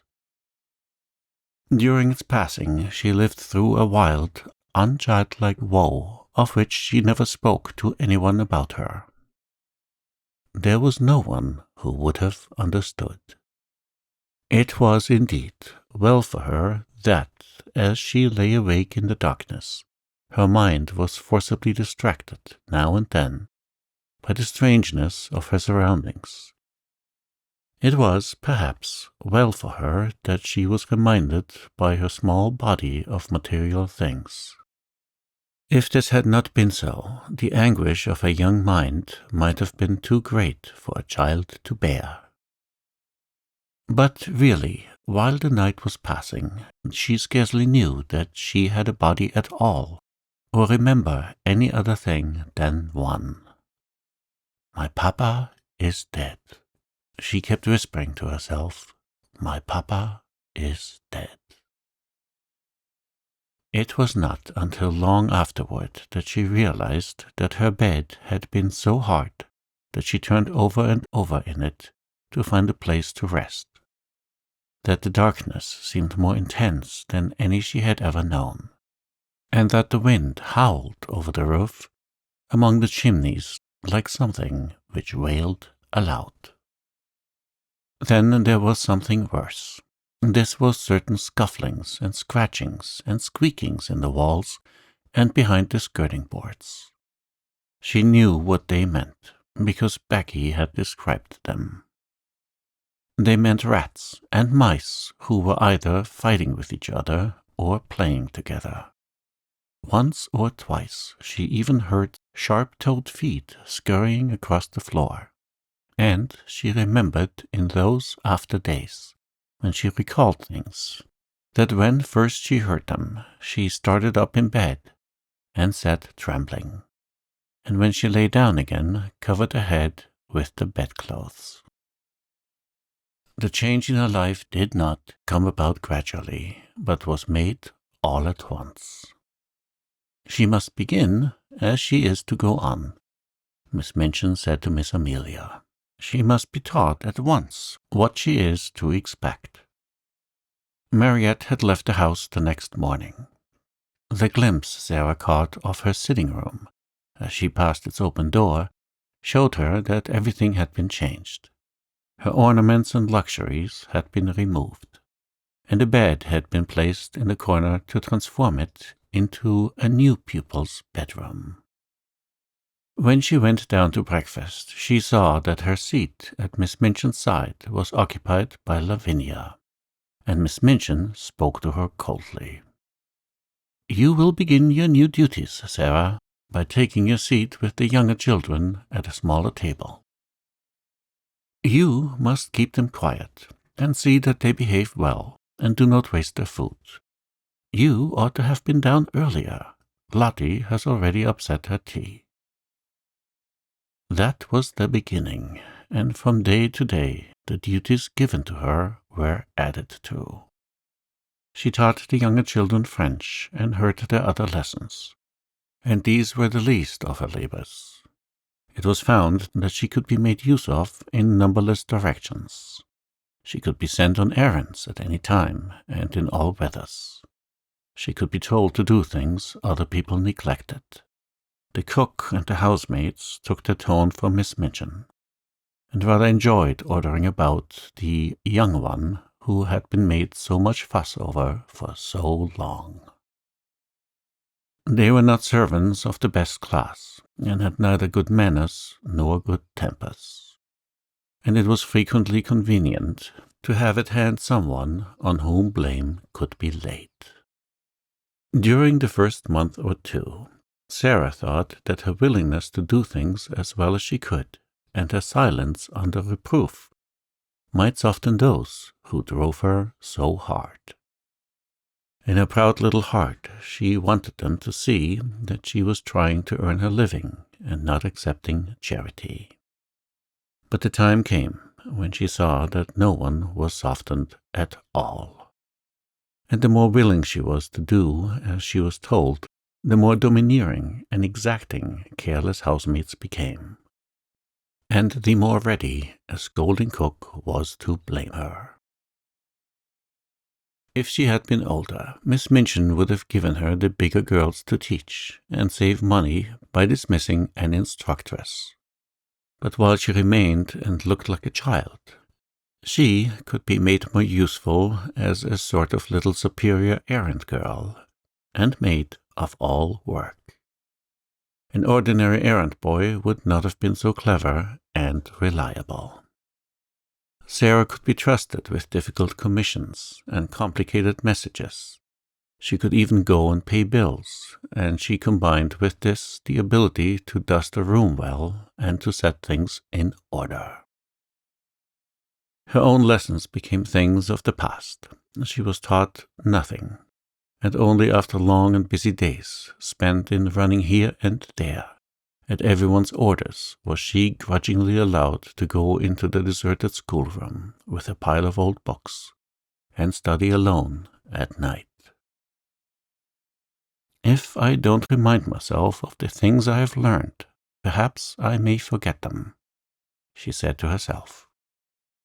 During its passing, she lived through a wild, unchildlike woe of which she never spoke to anyone about her. There was no one who would have understood. It was indeed well for her that, as she lay awake in the darkness, her mind was forcibly distracted now and then by the strangeness of her surroundings. It was, perhaps, well for her that she was reminded by her small body of material things. If this had not been so, the anguish of her young mind might have been too great for a child to bear. But really, while the night was passing, she scarcely knew that she had a body at all, or remember any other thing than one. "My papa is dead," she kept whispering to herself. "My papa is dead." It was not until long afterward that she realized that her bed had been so hard that she turned over and over in it to find a place to rest, that the darkness seemed more intense than any she had ever known, and that the wind howled over the roof among the chimneys like something which wailed aloud. Then there was something worse. This was certain scufflings and scratchings and squeakings in the walls and behind the skirting boards. She knew what they meant, because Becky had described them. They meant rats and mice who were either fighting with each other or playing together. Once or twice she even heard sharp-toed feet scurrying across the floor, and she remembered in those after days, when she recalled things, that when first she heard them, she started up in bed and sat trembling, and when she lay down again, covered her head with the bedclothes. The change in her life did not come about gradually, but was made all at once. "She must begin as she is to go on," Miss Minchin said to Miss Amelia. "She must be taught at once what she is to expect." Mariette had left the house the next morning. The glimpse Sarah caught of her sitting room, as she passed its open door, showed her that everything had been changed. Her ornaments and luxuries had been removed, and a bed had been placed in the corner to transform it into a new pupil's bedroom. When she went down to breakfast, she saw that her seat at Miss Minchin's side was occupied by Lavinia, and Miss Minchin spoke to her coldly. "You will begin your new duties, Sarah, by taking your seat with the younger children at a smaller table. You must keep them quiet, and see that they behave well, and do not waste their food. You ought to have been down earlier. Lottie has already upset her tea." That was the beginning, and from day to day the duties given to her were added to. She taught the younger children French and heard their other lessons, and these were the least of her labors. It was found that she could be made use of in numberless directions. She could be sent on errands at any time and in all weathers. She could be told to do things other people neglected. The cook and the housemaids took their tone from Miss Minchin, and rather enjoyed ordering about the young one who had been made so much fuss over for so long. They were not servants of the best class, and had neither good manners nor good tempers, and it was frequently convenient to have at hand someone on whom blame could be laid. During the first month or two, Sarah thought that her willingness to do things as well as she could, and her silence under reproof, might soften those who drove her so hard. In her proud little heart, she wanted them to see that she was trying to earn her living and not accepting charity. But the time came when she saw that no one was softened at all. And the more willing she was to do as she was told, the more domineering and exacting careless housemaids became, and the more ready a scolding cook was to blame her. If she had been older, Miss Minchin would have given her the bigger girls to teach and save money by dismissing an instructress. But while she remained and looked like a child, she could be made more useful as a sort of little superior errand girl and maid of all work. An ordinary errand boy would not have been so clever and reliable. Sarah could be trusted with difficult commissions and complicated messages. She could even go and pay bills, and she combined with this the ability to dust a room well and to set things in order. Her own lessons became things of the past. She was taught nothing, and only after long and busy days, spent in running here and there, at everyone's orders, was she grudgingly allowed to go into the deserted schoolroom with a pile of old books and study alone at night. If I don't remind myself of the things I have learned, perhaps I may forget them, she said to herself.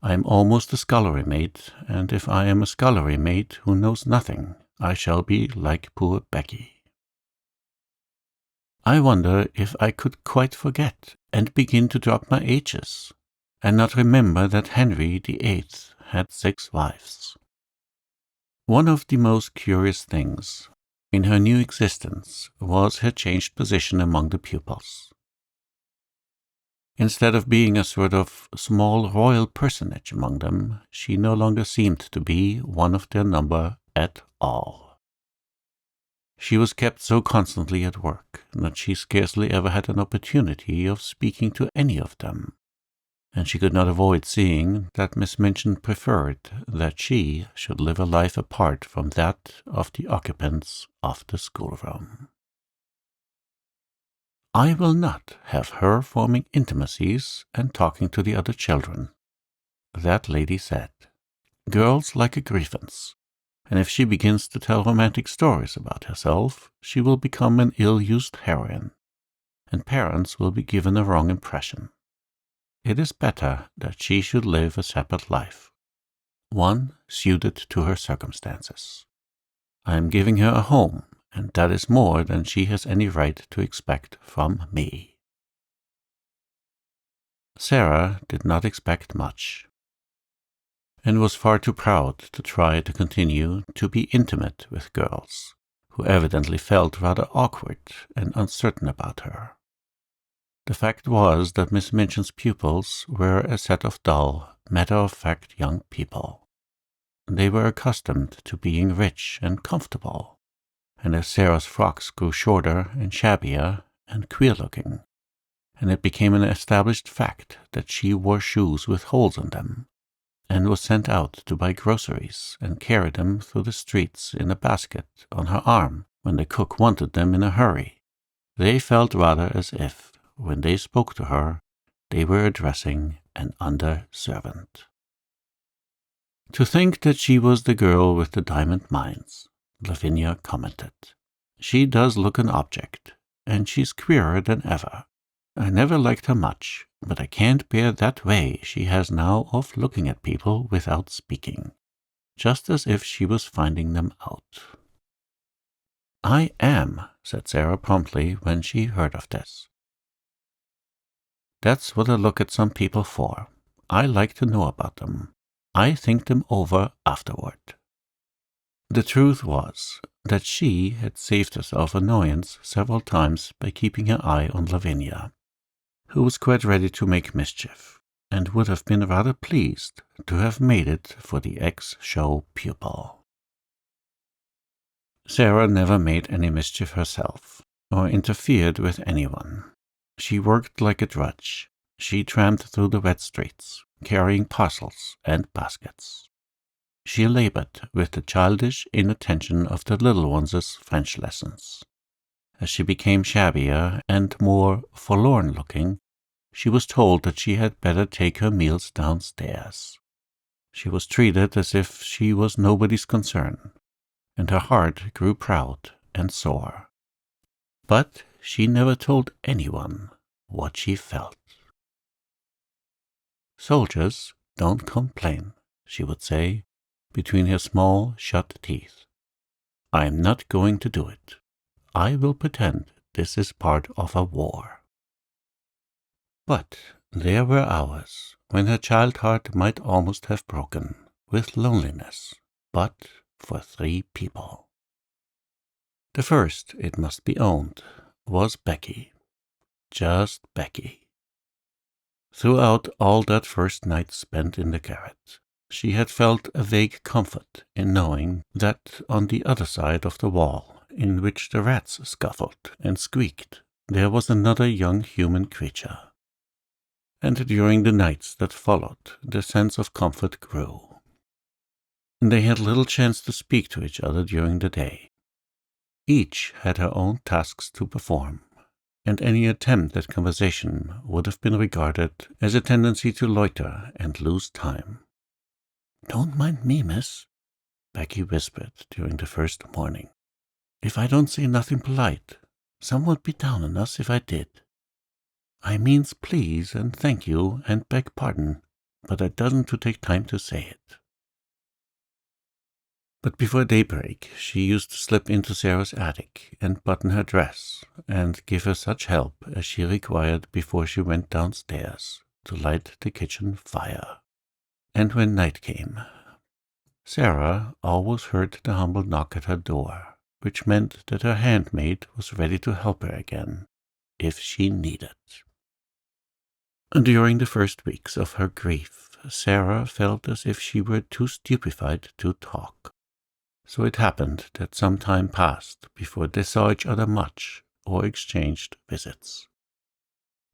I am almost a scullery maid, and if I am a scullery maid who knows nothing, I shall be like poor Becky. I wonder if I could quite forget and begin to drop my H's, and not remember that Henry VIII had 6 wives. One of the most curious things in her new existence was her changed position among the pupils. Instead of being a sort of small royal personage among them, she no longer seemed to be one of their number at all. She was kept so constantly at work that she scarcely ever had an opportunity of speaking to any of them, and she could not avoid seeing that Miss Minchin preferred that she should live a life apart from that of the occupants of the schoolroom. I will not have her forming intimacies and talking to the other children, that lady said. Girls like a grievance, and if she begins to tell romantic stories about herself, she will become an ill-used heroine, and parents will be given a wrong impression. It is better that she should live a separate life, one suited to her circumstances. I am giving her a home, and that is more than she has any right to expect from me. Sarah did not expect much, and was far too proud to try to continue to be intimate with girls, who evidently felt rather awkward and uncertain about her. The fact was that Miss Minchin's pupils were a set of dull, matter-of-fact young people. They were accustomed to being rich and comfortable, and as Sarah's frocks grew shorter and shabbier and queer-looking, and it became an established fact that she wore shoes with holes in them, and was sent out to buy groceries and carry them through the streets in a basket on her arm when the cook wanted them in a hurry, they felt rather as if, when they spoke to her, they were addressing an under-servant. To think that she was the girl with the diamond mines, Lavinia commented. She does look an object, and she's queerer than ever. I never liked her much, but I can't bear that way she has now of looking at people without speaking, just as if she was finding them out. I am, said Sarah promptly when she heard of this. That's what I look at some people for. I like to know about them. I think them over afterward. The truth was that she had saved herself annoyance several times by keeping her eye on Lavinia, who was quite ready to make mischief, and would have been rather pleased to have made it for the ex-show pupil. Sarah never made any mischief herself, or interfered with anyone. She worked like a drudge. She tramped through the wet streets, carrying parcels and baskets. She labored with the childish inattention of the little ones' French lessons. As she became shabbier and more forlorn-looking, she was told that she had better take her meals downstairs. She was treated as if she was nobody's concern, and her heart grew proud and sore. But she never told anyone what she felt. Soldiers don't complain, she would say, between her small, shut teeth. "I am not going to do it. I will pretend this is part of a war." But there were hours when her child heart might almost have broken with loneliness, but for 3 people. The first, it must be owned, was Becky. Just Becky. Throughout all that first night spent in the garret, she had felt a vague comfort in knowing that on the other side of the wall, in which the rats scuffled and squeaked, there was another young human creature. And during the nights that followed, the sense of comfort grew. They had little chance to speak to each other during the day. Each had her own tasks to perform, and any attempt at conversation would have been regarded as a tendency to loiter and lose time. "Don't mind me, miss," Becky whispered during the first morning. "If I don't say nothing polite, some would be down on us if I did. I means please and thank you and beg pardon, but I doesn't to take time to say it." But before daybreak, she used to slip into Sarah's attic and button her dress and give her such help as she required before she went downstairs to light the kitchen fire. And when night came, Sarah always heard the humble knock at her door, which meant that her handmaid was ready to help her again, if she needed. During the first weeks of her grief, Sarah felt as if she were too stupefied to talk. So it happened that some time passed before they saw each other much or exchanged visits.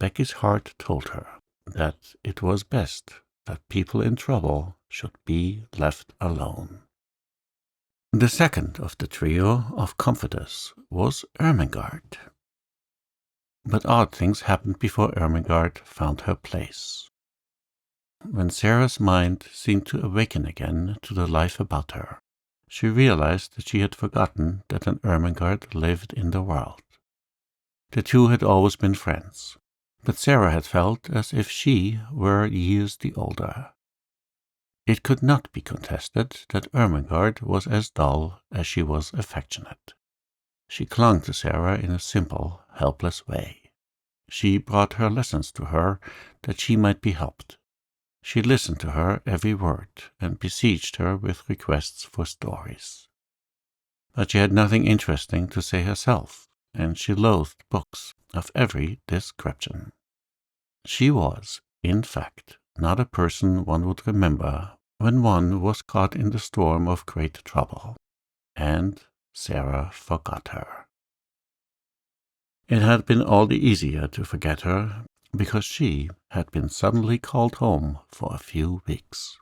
Becky's heart told her that it was best that people in trouble should be left alone. The second of the trio of comforters was Ermengarde. But odd things happened before Ermengarde found her place. When Sarah's mind seemed to awaken again to the life about her, she realized that she had forgotten that an Ermengarde lived in the world. The two had always been friends, but Sarah had felt as if she were years the older. It could not be contested that Ermengarde was as dull as she was affectionate. She clung to Sarah in a simple, helpless way. She brought her lessons to her that she might be helped. She listened to her every word and besieged her with requests for stories. But she had nothing interesting to say herself, and she loathed books of every description. She was, in fact, not a person one would remember when one was caught in the storm of great trouble, and Sarah forgot her. It had been all the easier to forget her because she had been suddenly called home for a few weeks.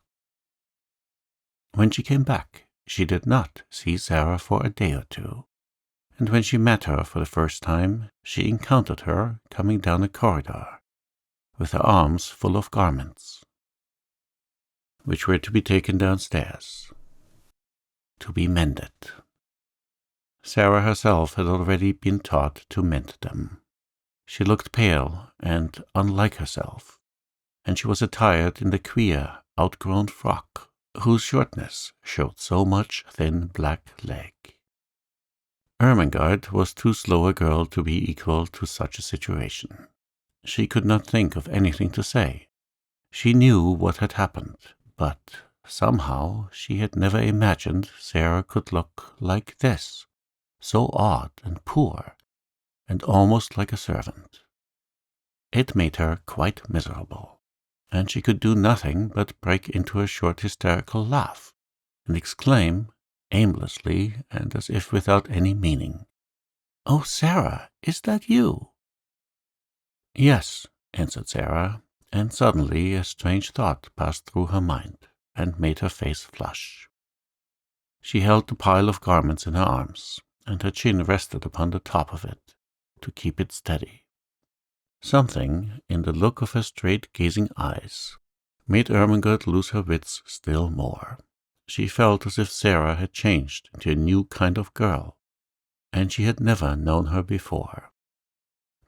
When she came back, she did not see Sarah for a day or two, and when she met her for the first time, she encountered her coming down a corridor, with her arms full of garments, which were to be taken downstairs, to be mended. Sarah herself had already been taught to mend them. She looked pale and unlike herself, and she was attired in the queer, outgrown frock, whose shortness showed so much thin black leg. Ermengarde was too slow a girl to be equal to such a situation. She could not think of anything to say. She knew what had happened, but somehow she had never imagined Sarah could look like this, so odd and poor, and almost like a servant. It made her quite miserable, and she could do nothing but break into a short hysterical laugh and exclaim, aimlessly and as if without any meaning, "Oh, Sarah, is that you?" "Yes," answered Sarah, and suddenly a strange thought passed through her mind and made her face flush. She held the pile of garments in her arms, and her chin rested upon the top of it to keep it steady. Something in the look of her straight-gazing eyes made Ermengarde lose her wits still more. She felt as if Sarah had changed into a new kind of girl, and she had never known her before.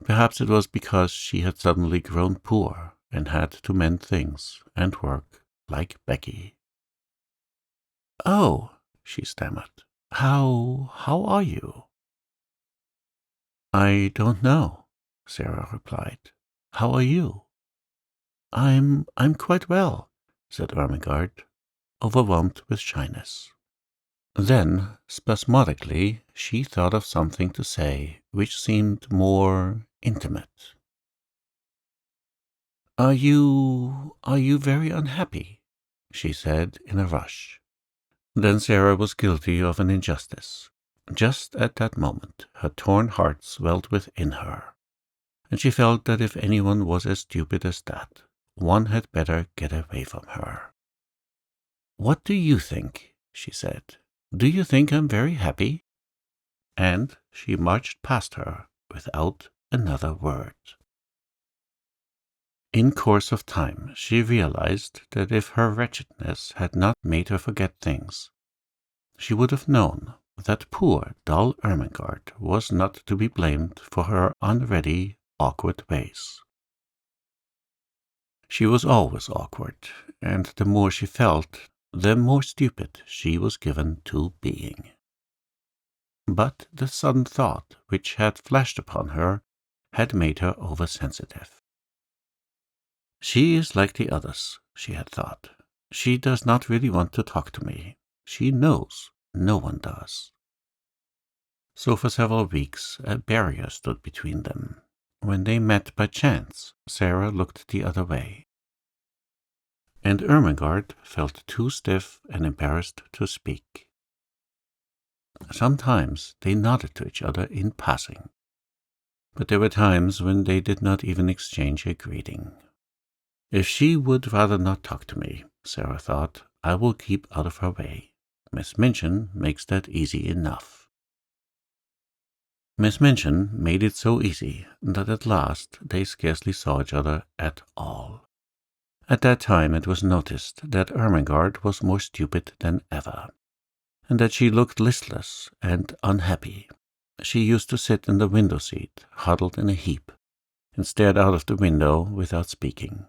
Perhaps it was because she had suddenly grown poor and had to mend things and work like Becky. "Oh," she stammered. How are you?" "I don't know," Sarah replied. "How are you?" I'm quite well," said Ermengarde, overwhelmed with shyness. Then, spasmodically, she thought of something to say which seemed more intimate. Are you very unhappy?" she said in a rush. Then Sarah was guilty of an injustice. Just at that moment her torn heart swelled within her, and she felt that if anyone was as stupid as that, one had better get away from her. "What do you think?" she said. "Do you think I'm very happy?" And she marched past her without another word. In course of time she realized that if her wretchedness had not made her forget things, she would have known that poor, dull Ermengarde was not to be blamed for her unready, awkward ways. She was always awkward, and the more she felt, the more stupid she was given to being. But the sudden thought which had flashed upon her had made her oversensitive. "She is like the others," she had thought. "She does not really want to talk to me. She knows no one does." So for several weeks a barrier stood between them. When they met by chance, Sarah looked the other way, and Ermengarde felt too stiff and embarrassed to speak. Sometimes they nodded to each other in passing, but there were times when they did not even exchange a greeting. If she would rather not talk to me, Sarah thought, I will keep out of her way. Miss Minchin makes that easy enough. Miss Minchin made it so easy that at last they scarcely saw each other at all. At that time it was noticed that Ermengarde was more stupid than ever, and that she looked listless and unhappy. She used to sit in the window seat, huddled in a heap, and stared out of the window without speaking.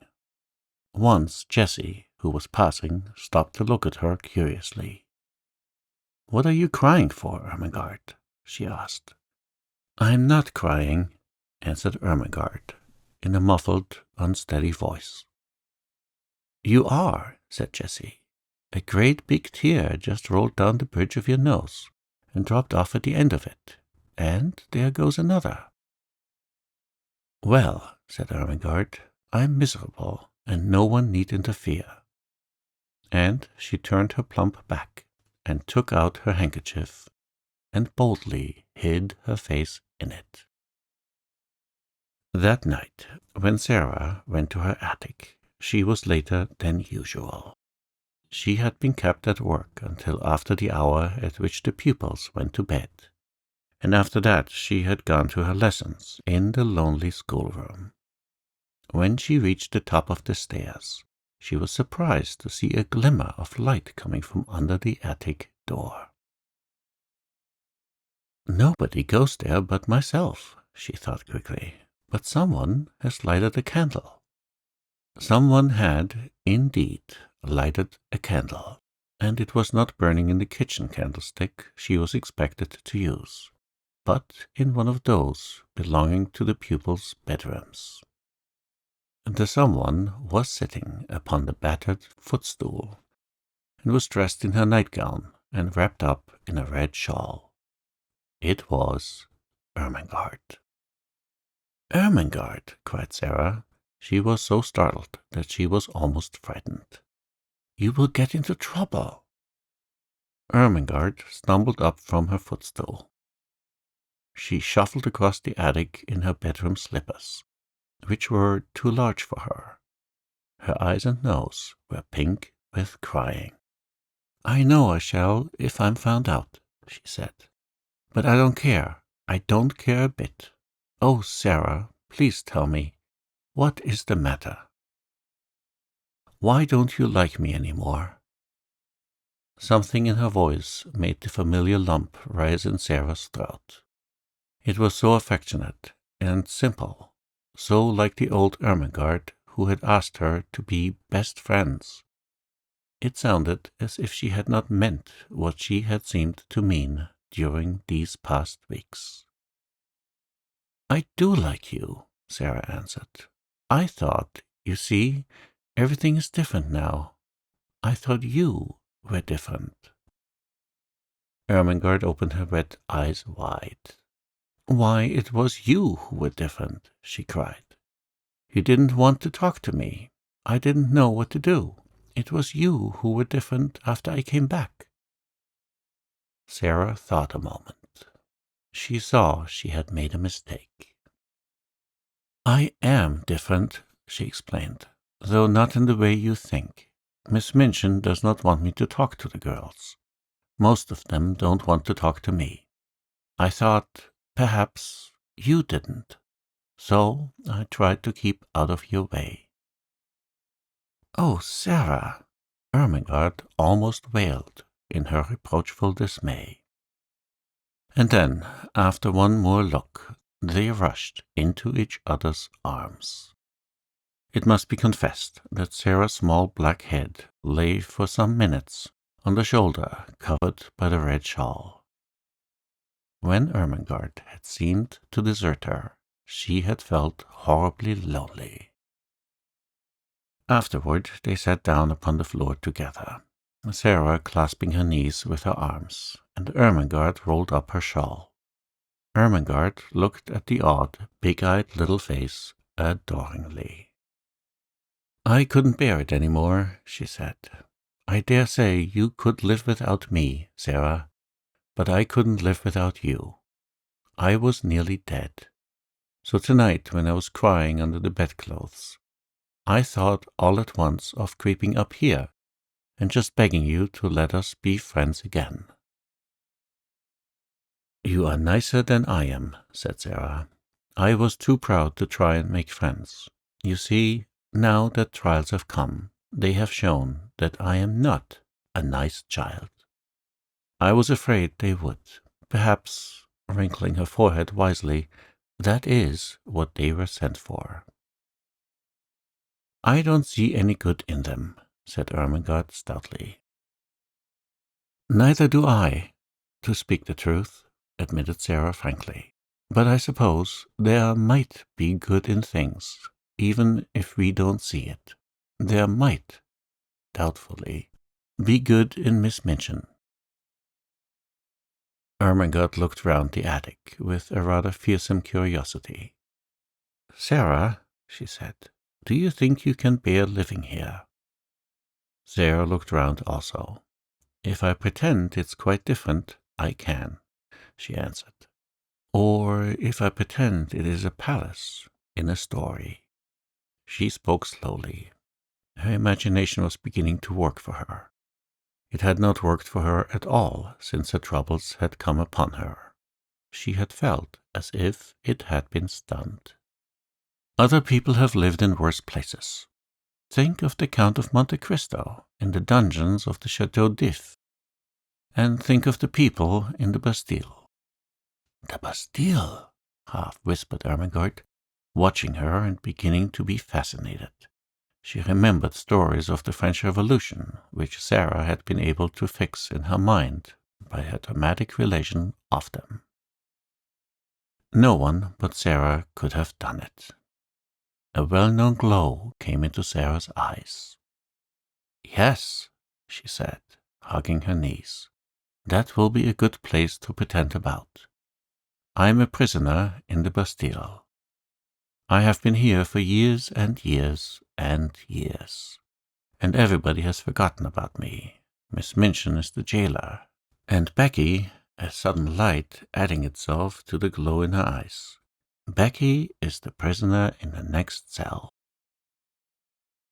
Once Jessie, who was passing, stopped to look at her curiously. "What are you crying for, Ermengarde?" she asked. "I'm not crying," answered Ermengarde, in a muffled, unsteady voice. "You are," said Jessie. "A great big tear just rolled down the bridge of your nose and dropped off at the end of it, and there goes another." "Well," said Ermengarde, "I'm miserable, and no one need interfere." And she turned her plump back and took out her handkerchief and boldly hid her face in it. That night, when Sarah went to her attic, she was later than usual. She had been kept at work until after the hour at which the pupils went to bed, and after that she had gone to her lessons in the lonely schoolroom. When she reached the top of the stairs, she was surprised to see a glimmer of light coming from under the attic door. "Nobody goes there but myself," she thought quickly, "but someone has lighted a candle." Someone had, indeed, lighted a candle, and it was not burning in the kitchen candlestick she was expected to use, but in one of those belonging to the pupils' bedrooms. The someone was sitting upon the battered footstool, and was dressed in her nightgown and wrapped up in a red shawl. It was Ermengarde. "Ermengarde!" cried Sarah. She was so startled that she was almost frightened. "You will get into trouble." Ermengarde stumbled up from her footstool. She shuffled across the attic in her bedroom slippers, which were too large for her. Her eyes and nose were pink with crying. "I know I shall if I'm found out," she said. "But I don't care. I don't care a bit. Oh, Sarah, please tell me, what is the matter? Why don't you like me any more?" Something in her voice made the familiar lump rise in Sarah's throat. It was so affectionate and simple, so like the old Ermengarde who had asked her to be best friends. It sounded as if she had not meant what she had seemed to mean during these past weeks. "I do like you," Sarah answered. "I thought, you see, everything is different now. I thought you were different." Ermengarde opened her red eyes wide. "Why, it was you who were different," she cried. "You didn't want to talk to me. I didn't know what to do. It was you who were different after I came back." Sarah thought a moment. She saw she had made a mistake. "I am different," she explained, "though not in the way you think. Miss Minchin does not want me to talk to the girls. Most of them don't want to talk to me. I thought, perhaps, you didn't. So I tried to keep out of your way." "Oh, Sarah!" Ermengarde almost wailed in her reproachful dismay. And then, after one more look, they rushed into each other's arms. It must be confessed that Sarah's small black head lay for some minutes on the shoulder covered by the red shawl. When Ermengarde had seemed to desert her, she had felt horribly lonely. Afterward, they sat down upon the floor together, Sarah clasping her knees with her arms, and Ermengarde rolled up her shawl. Ermengarde looked at the odd, big-eyed little face adoringly. "I couldn't bear it any more," she said. "I dare say you could live without me, Sarah, but I couldn't live without you. I was nearly dead. So tonight, when I was crying under the bedclothes, I thought all at once of creeping up here and just begging you to let us be friends again." "You are nicer than I am," said Sarah. "I was too proud to try and make friends. You see, now that trials have come, they have shown that I am not a nice child. I was afraid they would. Perhaps," wrinkling her forehead wisely, "that is what they were sent for." "I don't see any good in them," said Ermengarde stoutly. "Neither do I, to speak the truth," admitted Sarah frankly. "But I suppose there might be good in things, even if we don't see it. There might," doubtfully, "be good in Miss Minchin." Ermengarde looked round the attic with a rather fearsome curiosity. "Sarah," she said, "do you think you can bear living here?" Sarah looked round also. "If I pretend it's quite different, I can," she answered. "Or if I pretend it is a palace in a story." She spoke slowly. Her imagination was beginning to work for her. It had not worked for her at all since her troubles had come upon her. She had felt as if it had been stunned. "Other people have lived in worse places. Think of the Count of Monte Cristo in the dungeons of the Chateau d'If, and think of the people in the Bastille." "The Bastille," half-whispered Ermengarde, watching her and beginning to be fascinated. She remembered stories of the French Revolution, which Sarah had been able to fix in her mind by her dramatic relation of them. No one but Sarah could have done it. A well-known glow came into Sarah's eyes. "Yes," she said, hugging her knees, "that will be a good place to pretend about. I am a prisoner in the Bastille. I have been here for years and years and years, and everybody has forgotten about me. Miss Minchin is the jailer, and Becky," a sudden light adding itself to the glow in her eyes, "Becky is the prisoner in the next cell."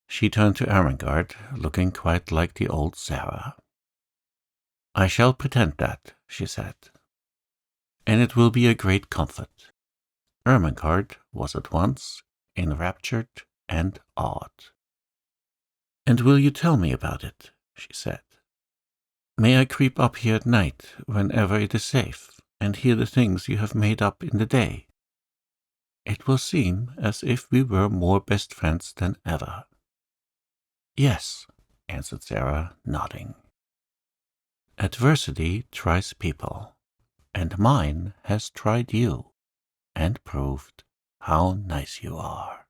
She turned to Ermengarde, looking quite like the old Sarah. "I shall pretend that," she said, "and it will be a great comfort." Ermengarde was at once enraptured and awed. "And will you tell me about it?" she said. "May I creep up here at night, whenever it is safe, and hear the things you have made up in the day? It will seem as if we were more best friends than ever." "Yes," answered Sarah, nodding. Adversity tries people, and mine has tried you, and proved how nice you are.